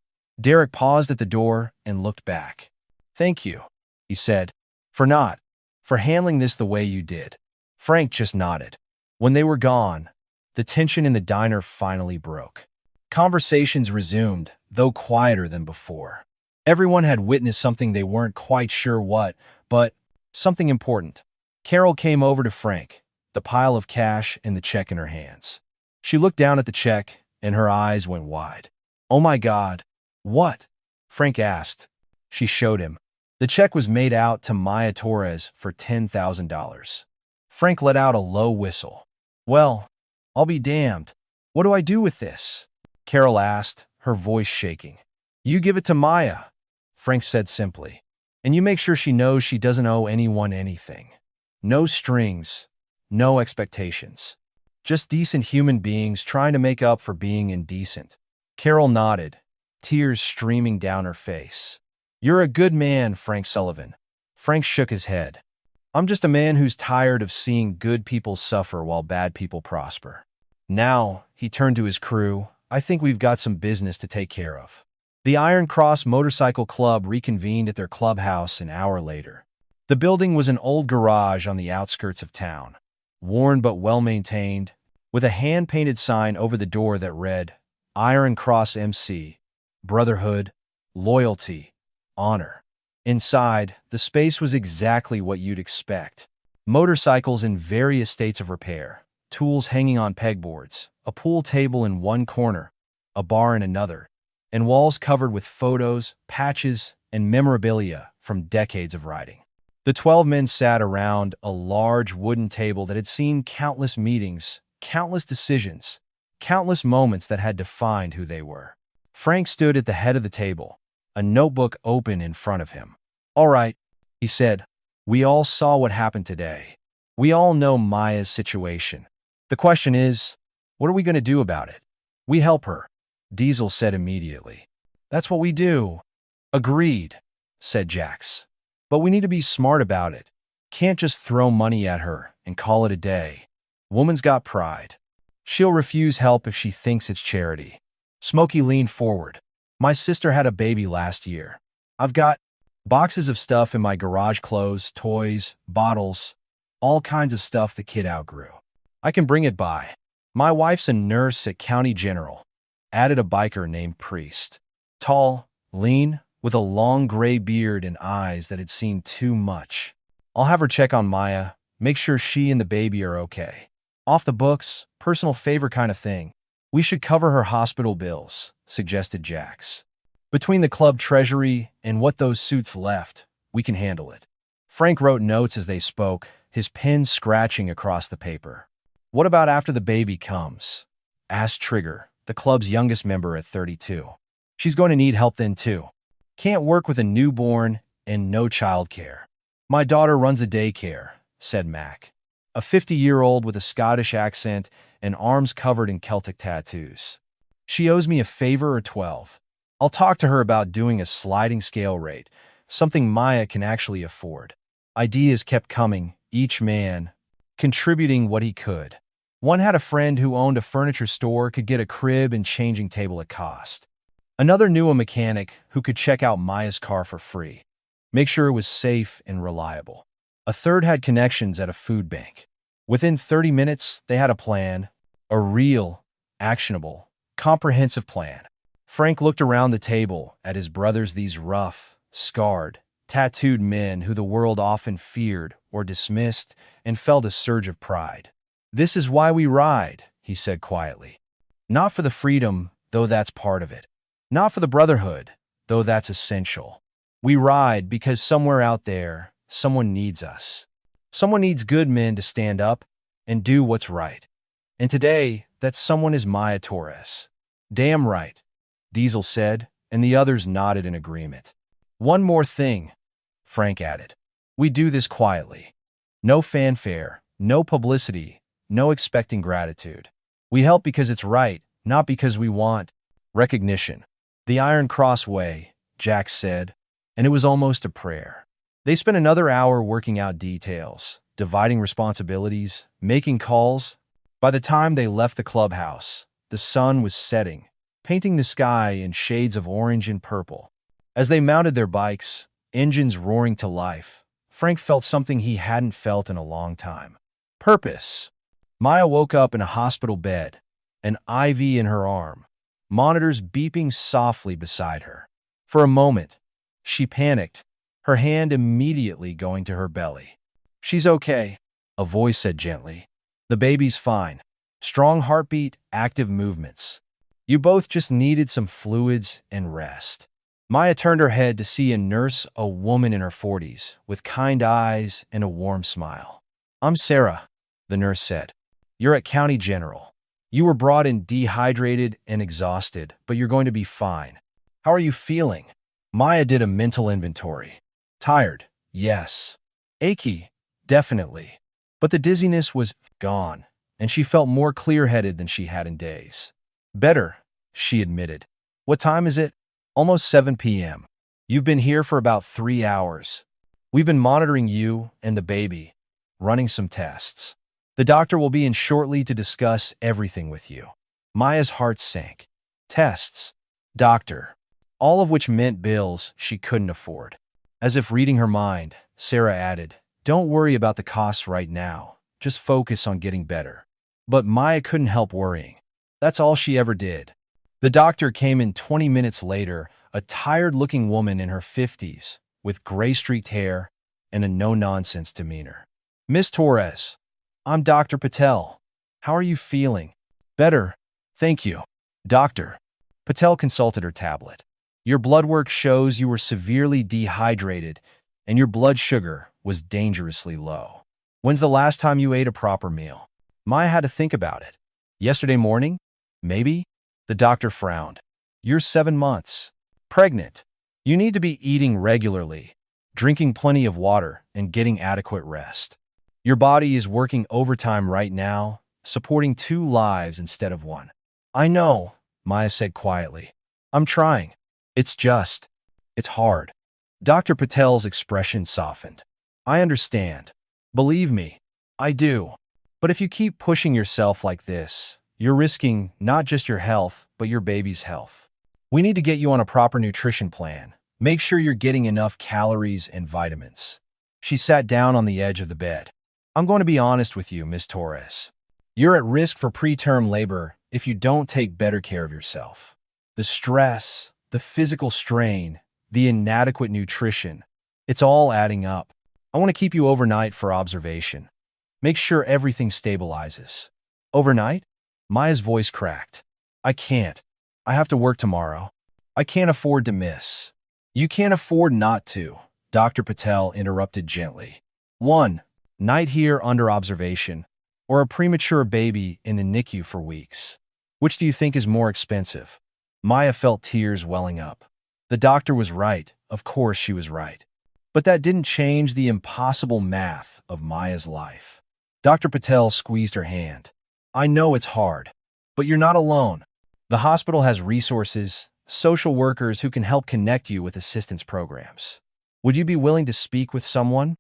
Derek paused at the door and looked back. Thank you, he said, for handling this the way you did. Frank just nodded. When they were gone, the tension in the diner finally broke. Conversations resumed, though quieter than before. Everyone had witnessed something they weren't quite sure what, but something important. Carol came over to Frank, the pile of cash and the check in her hands. She looked down at the check, and her eyes went wide. "Oh my God, what?" Frank asked. She showed him. The check was made out to Maya Torres for $10,000. Frank let out a low whistle. "Well, I'll be damned. What do I do with this?" Carol asked, her voice shaking. "You give it to Maya," Frank said simply. "And you make sure she knows she doesn't owe anyone anything. No strings, no expectations. Just decent human beings trying to make up for being indecent." Carol nodded, tears streaming down her face. "You're a good man, Frank Sullivan." Frank shook his head. "I'm just a man who's tired of seeing good people suffer while bad people prosper." Now, he turned to his crew, "I think we've got some business to take care of." The Iron Cross Motorcycle Club reconvened at their clubhouse an hour later. The building was an old garage on the outskirts of town, worn but well-maintained, with a hand-painted sign over the door that read, Iron Cross MC, Brotherhood, Loyalty, Honor. Inside, the space was exactly what you'd expect. Motorcycles in various states of repair, tools hanging on pegboards, a pool table in one corner, a bar in another, and walls covered with photos, patches, and memorabilia from decades of riding. The 12 men sat around a large wooden table that had seen countless meetings, countless decisions, countless moments that had defined who they were. Frank stood at the head of the table, a notebook open in front of him. "All right," he said. "We all saw what happened today. We all know Maya's situation. The question is, what are we going to do about it?" "We help her," Diesel said immediately. "That's what we do." "Agreed," said Jax. "But we need to be smart about it. Can't just throw money at her and call it a day. Woman's got pride. She'll refuse help if she thinks it's charity." Smokey leaned forward. "My sister had a baby last year. I've got boxes of stuff in my garage, clothes, toys, bottles, all kinds of stuff the kid outgrew. I can bring it by. My wife's a nurse at County General," added a biker named Priest. Tall, lean, with a long gray beard and eyes that had seen too much. "I'll have her check on Maya, make sure she and the baby are okay. Off the books, personal favor kind of thing. We should cover her hospital bills," suggested Jax. "Between the club treasury and what those suits left, we can handle it." Frank wrote notes as they spoke, his pen scratching across the paper. "What about after the baby comes?" asked Trigger, the club's youngest member at 32. "She's going to need help then too. Can't work with a newborn and no childcare." "My daughter runs a daycare," said Mac, a 50-year-old with a Scottish accent and arms covered in Celtic tattoos. "She owes me a favor or 12. I'll talk to her about doing a sliding scale rate, something Maya can actually afford." Ideas kept coming, each man contributing what he could. One had a friend who owned a furniture store could get a crib and changing table at cost. Another knew a mechanic who could check out Maya's car for free, make sure it was safe and reliable. A third had connections at a food bank. Within 30 minutes, they had a plan, a real, actionable, comprehensive plan. Frank looked around the table at his brothers, these rough, scarred, tattooed men who the world often feared or dismissed, and felt a surge of pride. "This is why we ride," he said quietly. "Not for the freedom, though that's part of it. Not for the brotherhood, though that's essential. We ride because somewhere out there, someone needs us. Someone needs good men to stand up and do what's right. And today, that someone is Maya Torres." "Damn right," Diesel said, and the others nodded in agreement. "One more thing," Frank added. "We do this quietly. No fanfare, no publicity, no expecting gratitude. We help because it's right, not because we want recognition. The Iron Cross way," Jack said, and it was almost a prayer. They spent another hour working out details, dividing responsibilities, making calls. By the time they left the clubhouse, the sun was setting, painting the sky in shades of orange and purple. As they mounted their bikes, engines roaring to life, Frank felt something he hadn't felt in a long time. Purpose. Maya woke up in a hospital bed, an IV in her arm, monitors beeping softly beside her. For a moment, she panicked, her hand immediately going to her belly. She's okay, a voice said gently. The baby's fine. Strong heartbeat, active movements. You both just needed some fluids and rest. Maya turned her head to see a nurse, a woman in her 40s, with kind eyes and a warm smile. I'm Sarah, the nurse said. You're at County General. You were brought in dehydrated and exhausted, but you're going to be fine. How are you feeling? Maya did a mental inventory. Tired, yes. Achy, definitely. But the dizziness was gone, and she felt more clear-headed than she had in days. Better, she admitted. What time is it? Almost 7 p.m. You've been here for about 3 hours. We've been monitoring you and the baby, running some tests. The doctor will be in shortly to discuss everything with you. Maya's heart sank. Tests. Doctor. All of which meant bills she couldn't afford. As if reading her mind, Sarah added, Don't worry about the costs right now. Just focus on getting better. But Maya couldn't help worrying. That's all she ever did. The doctor came in 20 minutes later, a tired-looking woman in her 50s, with gray-streaked hair and a no-nonsense demeanor. Miss Torres, I'm Dr. Patel. How are you feeling? Better, thank you. Doctor. Patel consulted her tablet. Your blood work shows you were severely dehydrated, and your blood sugar was dangerously low. When's the last time you ate a proper meal? Maya had to think about it. Yesterday morning? Maybe? The doctor frowned. You're 7 months. Pregnant. You need to be eating regularly, drinking plenty of water, and getting adequate rest. Your body is working overtime right now, supporting 2 lives instead of 1. I know, Maya said quietly. I'm trying. It's hard. Dr. Patel's expression softened. I understand. Believe me, I do. But if you keep pushing yourself like this, you're risking not just your health, but your baby's health. We need to get you on a proper nutrition plan. Make sure you're getting enough calories and vitamins. She sat down on the edge of the bed. I'm going to be honest with you, Miss Torres. You're at risk for preterm labor if you don't take better care of yourself. The stress, the physical strain, the inadequate nutrition, it's all adding up. I want to keep you overnight for observation. Make sure everything stabilizes. Overnight? Maya's voice cracked. I can't. I have to work tomorrow. I can't afford to miss. You can't afford not to, Dr. Patel interrupted gently. 1 night here under observation, or a premature baby in the NICU for weeks. Which do you think is more expensive? Maya felt tears welling up. The doctor was right. Of course she was right. But that didn't change the impossible math of Maya's life. Dr. Patel squeezed her hand. I know it's hard, but you're not alone. The hospital has resources, social workers who can help connect you with assistance programs. Would you be willing to speak with someone?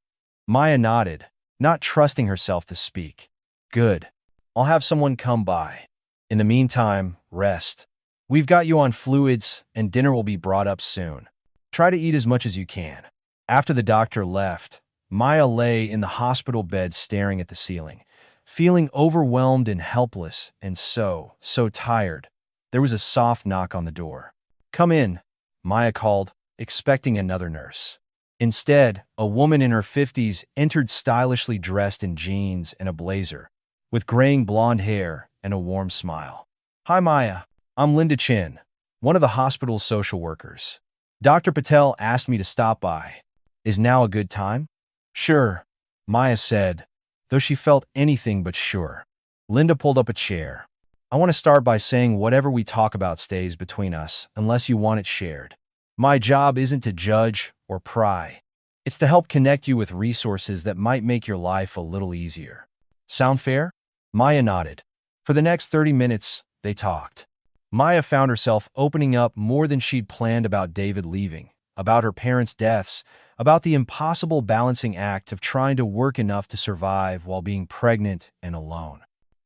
Maya nodded, not trusting herself to speak. Good. I'll have someone come by. In the meantime, rest. We've got you on fluids, and dinner will be brought up soon. Try to eat as much as you can. After the doctor left, Maya lay in the hospital bed staring at the ceiling, feeling overwhelmed and helpless and so tired. There was a soft knock on the door. Come in, Maya called, expecting another nurse. Instead, a woman in her 50s entered stylishly dressed in jeans and a blazer, with graying blonde hair and a warm smile. Hi, Maya. I'm Linda Chin, one of the hospital's social workers. Dr. Patel asked me to stop by. Is now a good time? Sure, Maya said, though she felt anything but sure. Linda pulled up a chair. I want to start by saying whatever we talk about stays between us unless you want it shared. My job isn't to judge or pry. It's to help connect you with resources that might make your life a little easier. Sound fair? Maya nodded. For the next 30 minutes, they talked. Maya found herself opening up more than she'd planned about David leaving, about her parents' deaths, about the impossible balancing act of trying to work enough to survive while being pregnant and alone.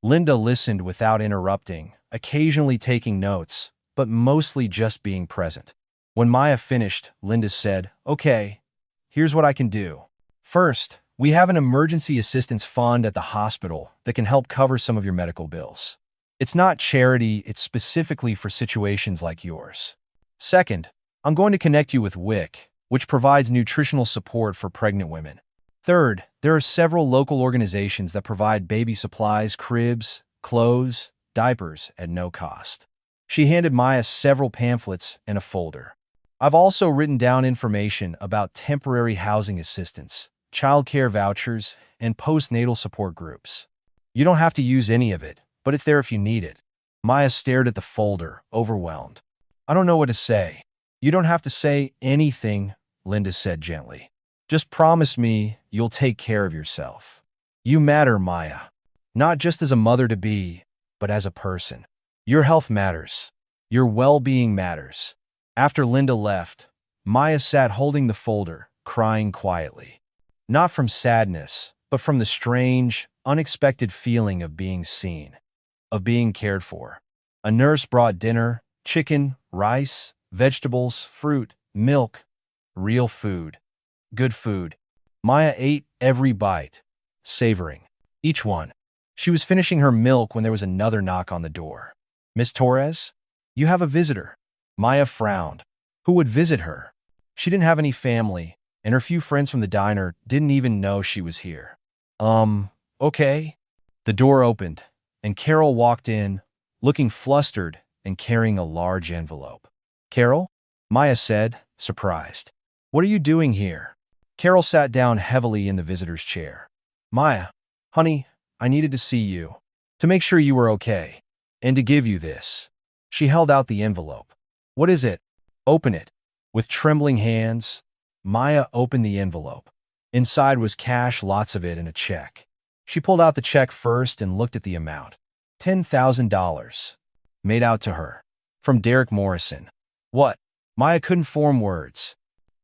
Linda listened without interrupting, occasionally taking notes, but mostly just being present. When Maya finished, Linda said, Okay, here's what I can do. First, we have an emergency assistance fund at the hospital that can help cover some of your medical bills. It's not charity, it's specifically for situations like yours. Second, I'm going to connect you with WIC, which provides nutritional support for pregnant women. Third, there are several local organizations that provide baby supplies, cribs, clothes, diapers at no cost. She handed Maya several pamphlets and a folder. I've also written down information about temporary housing assistance, childcare vouchers, and postnatal support groups. You don't have to use any of it, but it's there if you need it. Maya stared at the folder, overwhelmed. I don't know what to say. You don't have to say anything, Linda said gently. Just promise me you'll take care of yourself. You matter, Maya. Not just as a mother-to-be, but as a person. Your health matters. Your well-being matters. After Linda left, Maya sat holding the folder, crying quietly. Not from sadness, but from the strange, unexpected feeling of being seen, of being cared for. A nurse brought dinner, chicken, rice, vegetables, fruit, milk, real food. Good food. Maya ate every bite, savoring each one. She was finishing her milk when there was another knock on the door. Miss Torres? You have a visitor. Maya frowned. Who would visit her? She didn't have any family, and her few friends from the diner didn't even know she was here. Okay. The door opened, and Carol walked in, looking flustered and carrying a large envelope. Carol? Maya said, surprised. What are you doing here? Carol sat down heavily in the visitor's chair. Maya, honey, I needed to see you, to make sure you were okay, and to give you this. She held out the envelope. What is it? Open it. With trembling hands, Maya opened the envelope. Inside was cash, lots of it, and a check. She pulled out the check first and looked at the amount. $10,000. Made out to her. From Derek Morrison. What? Maya couldn't form words.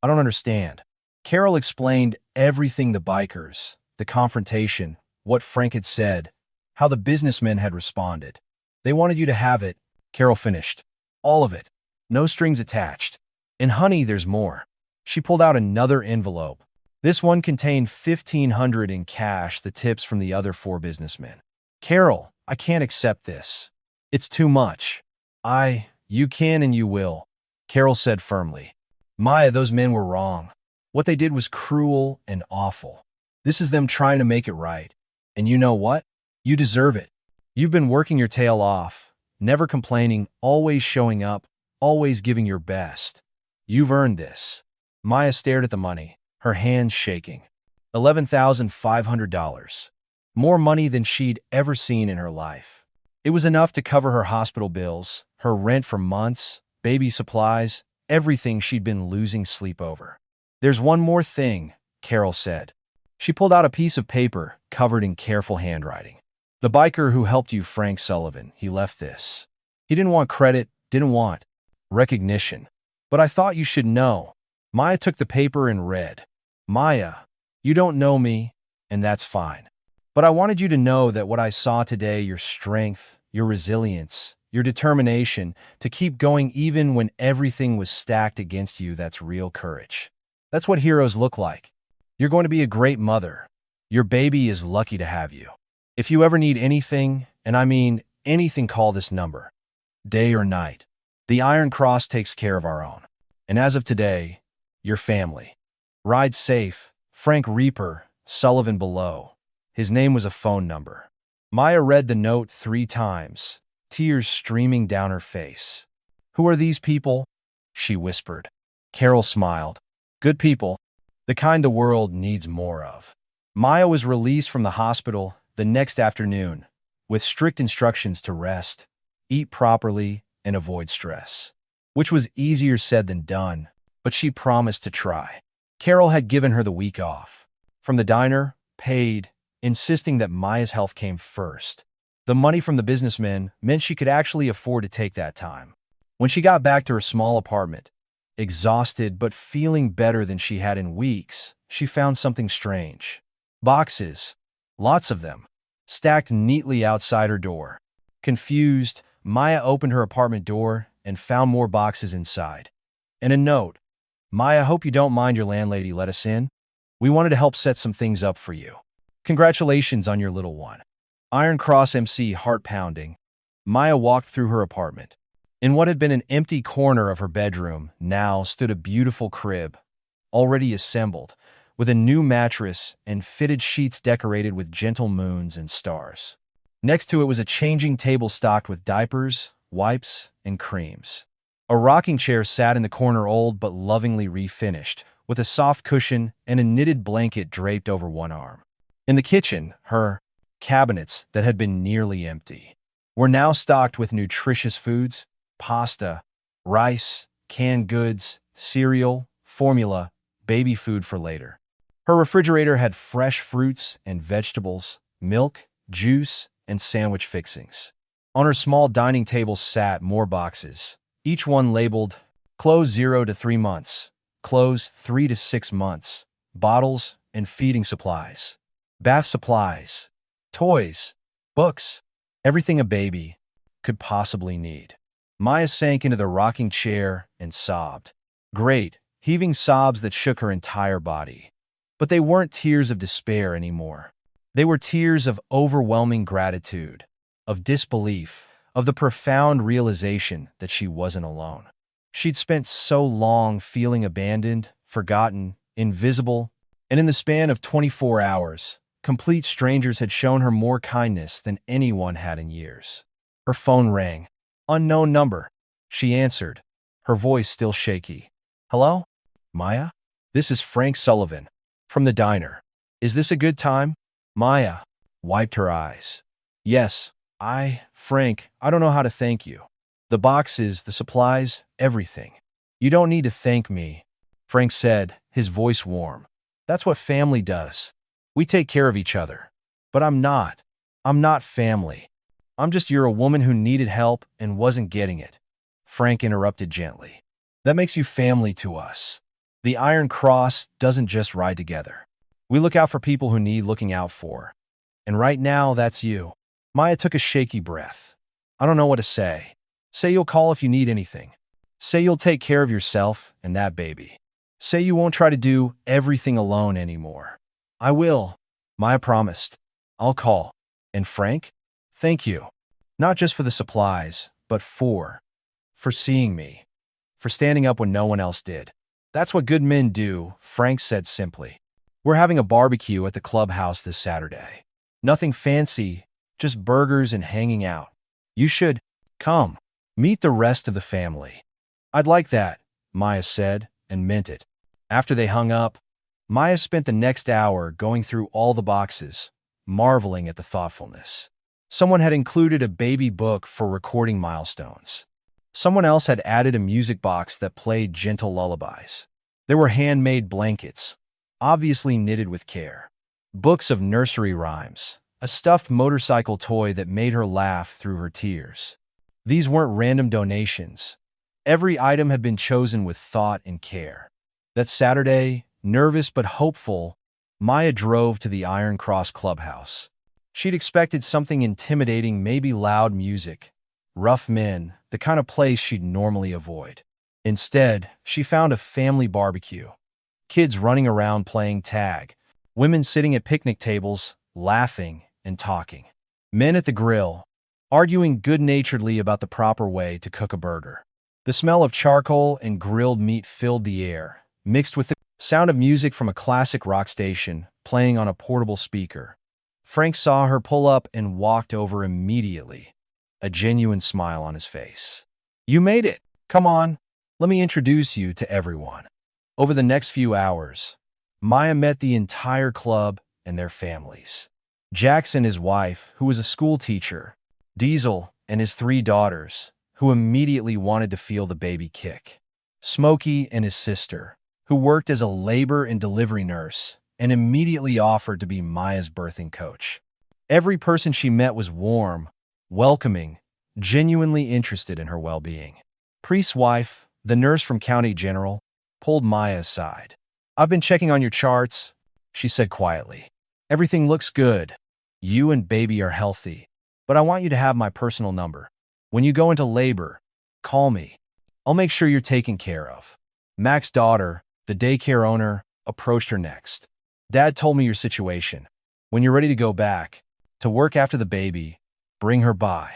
I don't understand. Carol explained everything: the bikers, the confrontation, what Frank had said, how the businessmen had responded. They wanted you to have it, Carol finished. All of it. No strings attached. And honey, there's more. She pulled out another envelope. This one contained $1,500 in cash, the tips from the other 4 businessmen. Carol, I can't accept this. It's too much. You can and you will, Carol said firmly. Maya, those men were wrong. What they did was cruel and awful. This is them trying to make it right. And you know what? You deserve it. You've been working your tail off, never complaining, always showing up, always giving your best. You've earned this. Maya stared at the money, her hands shaking. $11,500. More money than she'd ever seen in her life. It was enough to cover her hospital bills, her rent for months, baby supplies, everything she'd been losing sleep over. There's one more thing, Carol said. She pulled out a piece of paper covered in careful handwriting. The biker who helped you, Frank Sullivan, he left this. He didn't want credit, didn't want recognition. But I thought you should know. Maya took the paper and read. Maya, you don't know me, and that's fine. But I wanted you to know that what I saw today, your strength, your resilience, your determination to keep going even when everything was stacked against you, that's real courage. That's what heroes look like. You're going to be a great mother. Your baby is lucky to have you. If you ever need anything, and I mean anything, call this number. Day or night. The Iron Cross takes care of our own. And as of today, your family. Ride safe, Frank Reaper, Sullivan below. His name was a phone number. Maya read the note 3 times, tears streaming down her face. Who are these people? She whispered. Carol smiled. Good people. The kind the world needs more of. Maya was released from the hospital the next afternoon, with strict instructions to rest, eat properly, and avoid stress. Which was easier said than done, but she promised to try. Carol had given her the week off. From the diner, paid, insisting that Maya's health came first. The money from the businessmen meant she could actually afford to take that time. When she got back to her small apartment, exhausted but feeling better than she had in weeks, she found something strange. Boxes, lots of them, stacked neatly outside her door. Confused, Maya opened her apartment door and found more boxes inside. And a note. Maya, hope you don't mind your landlady let us in. We wanted to help set some things up for you. Congratulations on your little one. Iron Cross MC, heart pounding. Maya walked through her apartment. In what had been an empty corner of her bedroom now stood a beautiful crib, already assembled, with a new mattress and fitted sheets decorated with gentle moons and stars. Next to it was a changing table stocked with diapers, wipes, and creams. A rocking chair sat in the corner, old but lovingly refinished, with a soft cushion and a knitted blanket draped over one arm. In the kitchen, her cabinets that had been nearly empty were now stocked with nutritious foods: pasta, rice, canned goods, cereal, formula, baby food for later. Her refrigerator had fresh fruits and vegetables, milk, juice, and sandwich fixings. On her small dining table sat more boxes, each one labeled clothes 0 to 3 months, clothes 3 to 6 months, bottles and feeding supplies, bath supplies, toys, books, everything a baby could possibly need. Maya sank into the rocking chair and sobbed. Great, heaving sobs that shook her entire body. But they weren't tears of despair anymore. They were tears of overwhelming gratitude, of disbelief, of the profound realization that she wasn't alone. She'd spent so long feeling abandoned, forgotten, invisible, and in the span of 24 hours, complete strangers had shown her more kindness than anyone had in years. Her phone rang. Unknown number. She answered, her voice still shaky. Hello? Maya? This is Frank Sullivan, from the diner. Is this a good time? Maya wiped her eyes. Yes, Frank, I don't know how to thank you. The boxes, the supplies, everything. You don't need to thank me, Frank said, his voice warm. That's what family does. We take care of each other. But I'm not. I'm not family. You're a woman who needed help and wasn't getting it. Frank interrupted gently. That makes you family to us. The Iron Cross doesn't just ride together. We look out for people who need looking out for. And right now, that's you. Maya took a shaky breath. I don't know what to say. Say you'll call if you need anything. Say you'll take care of yourself and that baby. Say you won't try to do everything alone anymore. I will. Maya promised. I'll call. And Frank? Thank you. Not just for the supplies, but for seeing me. For standing up when no one else did. That's what good men do, Frank said simply. We're having a barbecue at the clubhouse this Saturday. Nothing fancy, just burgers and hanging out. You should come. Meet the rest of the family. I'd like that, Maya said, and meant it. After they hung up, Maya spent the next hour going through all the boxes, marveling at the thoughtfulness. Someone had included a baby book for recording milestones. Someone else had added a music box that played gentle lullabies. There were handmade blankets, obviously knitted with care. Books of nursery rhymes, a stuffed motorcycle toy that made her laugh through her tears. These weren't random donations. Every item had been chosen with thought and care. That Saturday, nervous but hopeful, Maya drove to the Iron Cross Clubhouse. She'd expected something intimidating, maybe loud music, rough men, the kind of place she'd normally avoid. Instead, she found a family barbecue. Kids running around playing tag, women sitting at picnic tables, laughing and talking. Men at the grill, arguing good-naturedly about the proper way to cook a burger. The smell of charcoal and grilled meat filled the air, mixed with the sound of music from a classic rock station playing on a portable speaker. Frank saw her pull up and walked over immediately, a genuine smile on his face. You made it. Come on, let me introduce you to everyone. Over the next few hours, Maya met the entire club and their families. Jackson, his wife, who was a school teacher, Diesel, and his 3 daughters, who immediately wanted to feel the baby kick. Smokey and his sister, who worked as a labor and delivery nurse and immediately offered to be Maya's birthing coach. Every person she met was warm, welcoming, genuinely interested in her well-being. Priest's wife, the nurse from County General, pulled Maya aside. I've been checking on your charts, she said quietly. Everything looks good. You and baby are healthy. But I want you to have my personal number. When you go into labor, call me. I'll make sure you're taken care of. Mac's daughter, the daycare owner, approached her next. Dad told me your situation. When you're ready to go back to work after the baby, bring her by.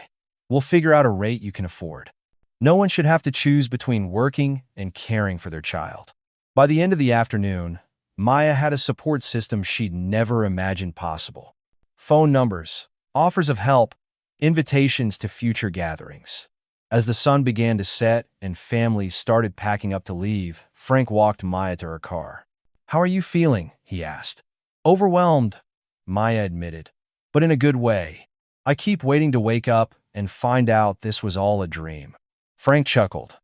We'll figure out a rate you can afford. No one should have to choose between working and caring for their child. By the end of the afternoon, Maya had a support system she'd never imagined possible. Phone numbers, offers of help, invitations to future gatherings. As the sun began to set and families started packing up to leave, Frank walked Maya to her car. "How are you feeling?" he asked. "Overwhelmed," Maya admitted, "but in a good way. I keep waiting to wake up and find out this was all a dream." Frank chuckled.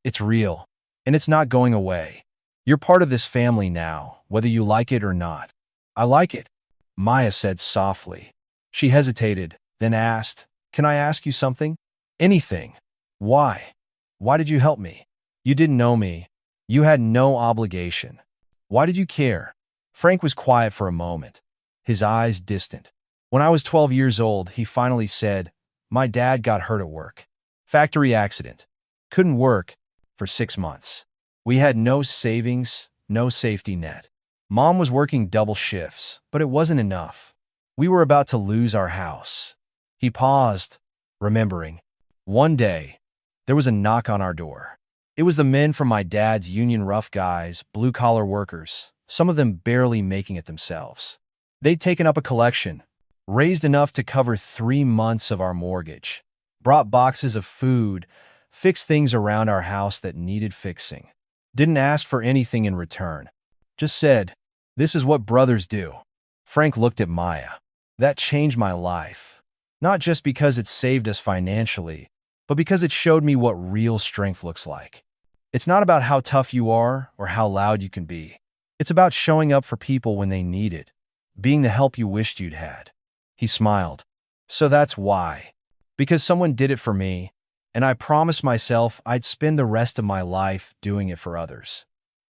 "It's real, and it's not going away. You're part of this family now, whether you like it or not." "I like it," Maya said softly. She hesitated, then asked, "Can I ask you something?" "Anything." "Why? Why did you help me? You didn't know me. You had no obligation. Why did you care?" Frank was quiet for a moment, his eyes distant. "When I was 12 years old," he finally said, "my dad got hurt at work. Factory accident. Couldn't work for 6 months. We had no savings, no safety net. Mom was working double shifts, but it wasn't enough. We were about to lose our house." He paused, remembering. One day, there was a knock on our door. It was the men from my dad's union, rough guys, blue-collar workers, some of them barely making it themselves. They'd taken up a collection, raised enough to cover 3 months of our mortgage, brought boxes of food, fixed things around our house that needed fixing. Didn't ask for anything in return. Just said, "This is what brothers do." Frank looked at Maya. "That changed my life. Not just because it saved us financially, but because it showed me what real strength looks like. It's not about how tough you are or how loud you can be. It's about showing up for people when they need it, being the help you wished you'd had." He smiled. "So that's why. Because someone did it for me, and I promised myself I'd spend the rest of my life doing it for others."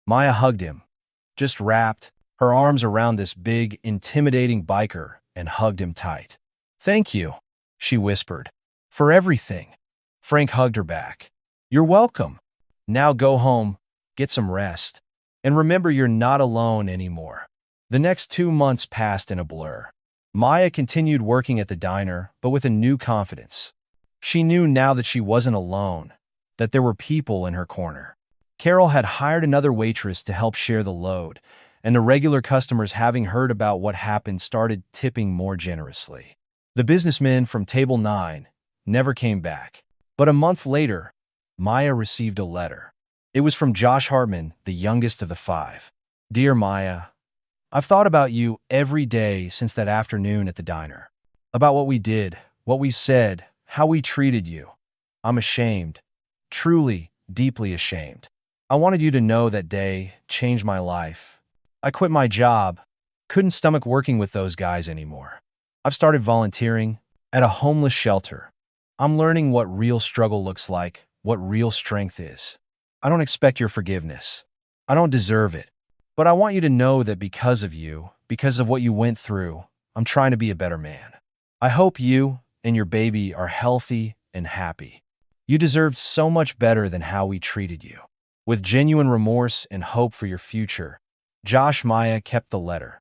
Maya hugged him, just wrapped her arms around this big, intimidating biker and hugged him tight. "Thank you," she whispered, "for everything." Frank hugged her back. "You're welcome. Now go home, get some rest, and remember you're not alone anymore." The next 2 months passed in a blur. Maya continued working at the diner, but with a new confidence. She knew now that she wasn't alone, that there were people in her corner. Carol had hired another waitress to help share the load, and the regular customers, having heard about what happened, started tipping more generously. The businessmen from Table 9 never came back. But a month later, Maya received a letter. It was from Josh Hartman, the youngest of the 5. "Dear Maya, I've thought about you every day since that afternoon at the diner. About what we did, what we said, how we treated you. I'm ashamed. Truly, deeply ashamed. I wanted you to know that day changed my life. I quit my job. Couldn't stomach working with those guys anymore. I've started volunteering at a homeless shelter. I'm learning what real struggle looks like, what real strength is. I don't expect your forgiveness. I don't deserve it. But I want you to know that because of you, because of what you went through, I'm trying to be a better man. I hope you and your baby are healthy and happy. You deserved so much better than how we treated you." With genuine remorse and hope for your future, Josh Maya kept the letter.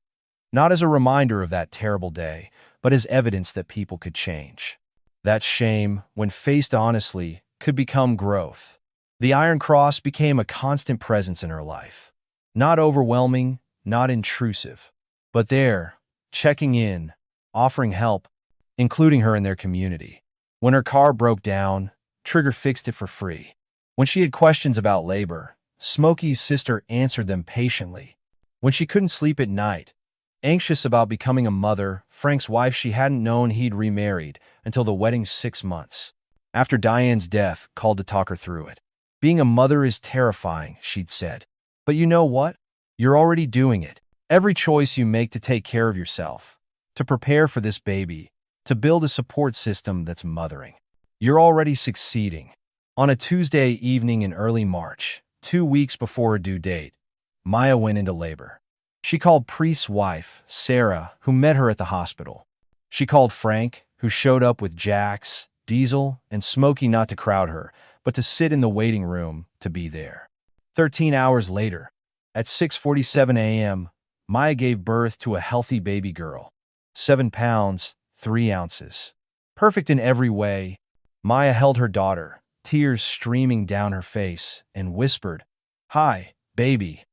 Not as a reminder of that terrible day, but as evidence that people could change. That shame, when faced honestly, could become growth. The Iron Cross became a constant presence in her life. Not overwhelming, not intrusive, but there, checking in, offering help, including her in their community. When her car broke down, Trigger fixed it for free. When she had questions about labor, Smokey's sister answered them patiently. When she couldn't sleep at night, anxious about becoming a mother, Frank's wife, she hadn't known he'd remarried until the wedding's 6 months. After Diane's death, called to talk her through it. "Being a mother is terrifying," she'd said. "But you know what? You're already doing it. Every choice you make to take care of yourself, to prepare for this baby, to build a support system that's mothering. You're already succeeding." On a Tuesday evening in early March, 2 weeks before her due date, Maya went into labor. She called Priest's wife, Sarah, who met her at the hospital. She called Frank, who showed up with Jax, Diesel, and Smokey, not to crowd her, but to sit in the waiting room, to be there. 13 hours later, at 6:47 a.m., Maya gave birth to a healthy baby girl. 7 pounds, 3 ounces. Perfect in every way, Maya held her daughter, tears streaming down her face, and whispered, "Hi, baby.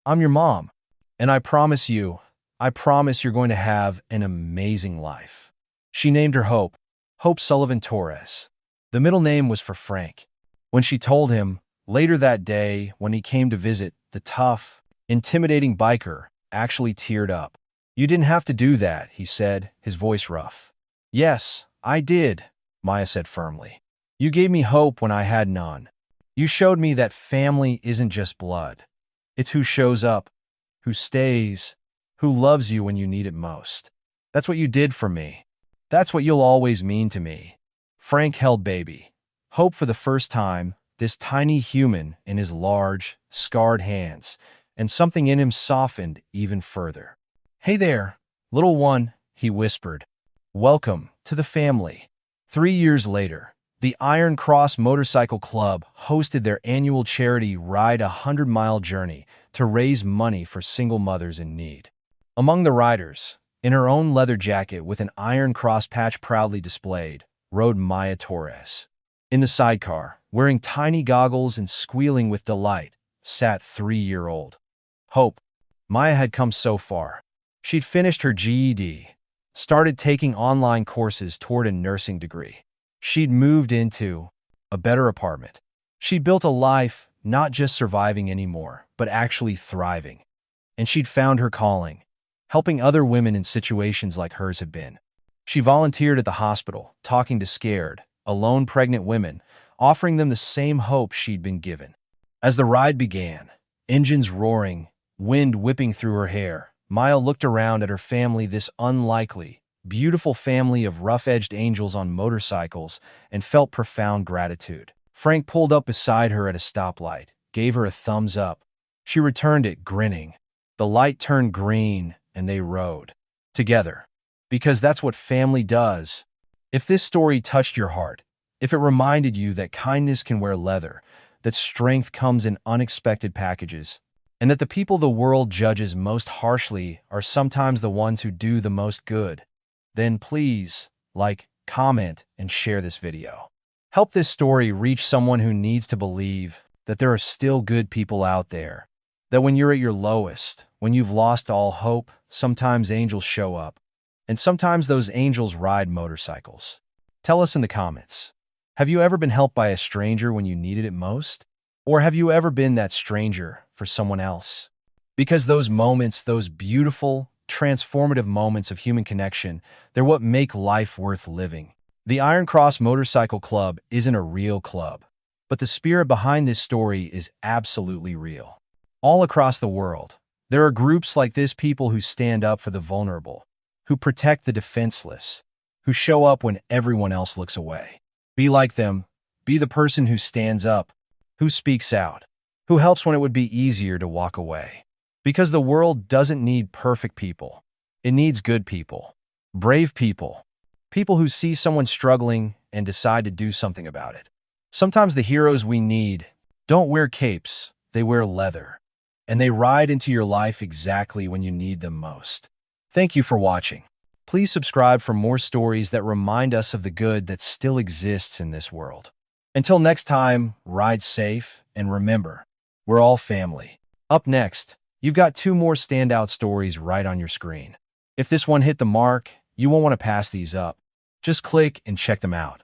I'm your mom." And I promise you're going to have an amazing life. She named her Hope Sullivan Torres. The middle name was for Frank. When she told him, later that day when he came to visit, the tough, intimidating biker actually teared up. You didn't have to do that, he said, his voice rough. Yes, I did, Maya said firmly. You gave me hope when I had none. You showed me that family isn't just blood. It's who shows up, who stays, who loves you when you need it most. That's what you did for me. That's what you'll always mean to me. Frank held baby Hope for the first time, this tiny human in his large, scarred hands, and something in him softened even further. Hey there, little one, he whispered. Welcome to the family. 3 years later, the Iron Cross Motorcycle Club hosted their annual charity ride 100-mile journey to raise money for single mothers in need. Among the riders, in her own leather jacket with an Iron Cross patch proudly displayed, rode Maya Torres. In the sidecar, wearing tiny goggles and squealing with delight, sat 3-year-old Hope. Maya had come so far. She'd finished her GED, started taking online courses toward a nursing degree. She'd moved into a better apartment. She'd built a life not just surviving anymore, but actually thriving. And she'd found her calling, helping other women in situations like hers have been. She volunteered at the hospital, talking to scared, alone pregnant women, offering them the same hope she'd been given. As the ride began, engines roaring, wind whipping through her hair, Maya looked around at her family, this unlikely, beautiful family of rough-edged angels on motorcycles, and felt profound gratitude. Frank pulled up beside her at a stoplight, gave her a thumbs up. She returned it, grinning. The light turned green, and they rode together. Because that's what family does. If this story touched your heart, if it reminded you that kindness can wear leather, that strength comes in unexpected packages, and that the people the world judges most harshly are sometimes the ones who do the most good, then please like, comment, and share this video. Help this story reach someone who needs to believe that there are still good people out there, that when you're at your lowest, when you've lost all hope, sometimes angels show up. And sometimes those angels ride motorcycles. Tell us in the comments. Have you ever been helped by a stranger when you needed it most? Or have you ever been that stranger for someone else? Because those moments, those beautiful, transformative moments of human connection, they're what make life worth living. The Iron Cross Motorcycle Club isn't a real club, but the spirit behind this story is absolutely real. All across the world, there are groups like this, people who stand up for the vulnerable, who protect the defenseless, who show up when everyone else looks away. Be like them. Be the person who stands up, who speaks out, who helps when it would be easier to walk away. Because the world doesn't need perfect people. It needs good people, brave people, people who see someone struggling and decide to do something about it. Sometimes the heroes we need don't wear capes, they wear leather, and they ride into your life exactly when you need them most. Thank you for watching. Please subscribe for more stories that remind us of the good that still exists in this world. Until next time, ride safe, and remember, we're all family. Up next, you've got 2 more standout stories right on your screen. If this one hit the mark, you won't want to pass these up. Just click and check them out.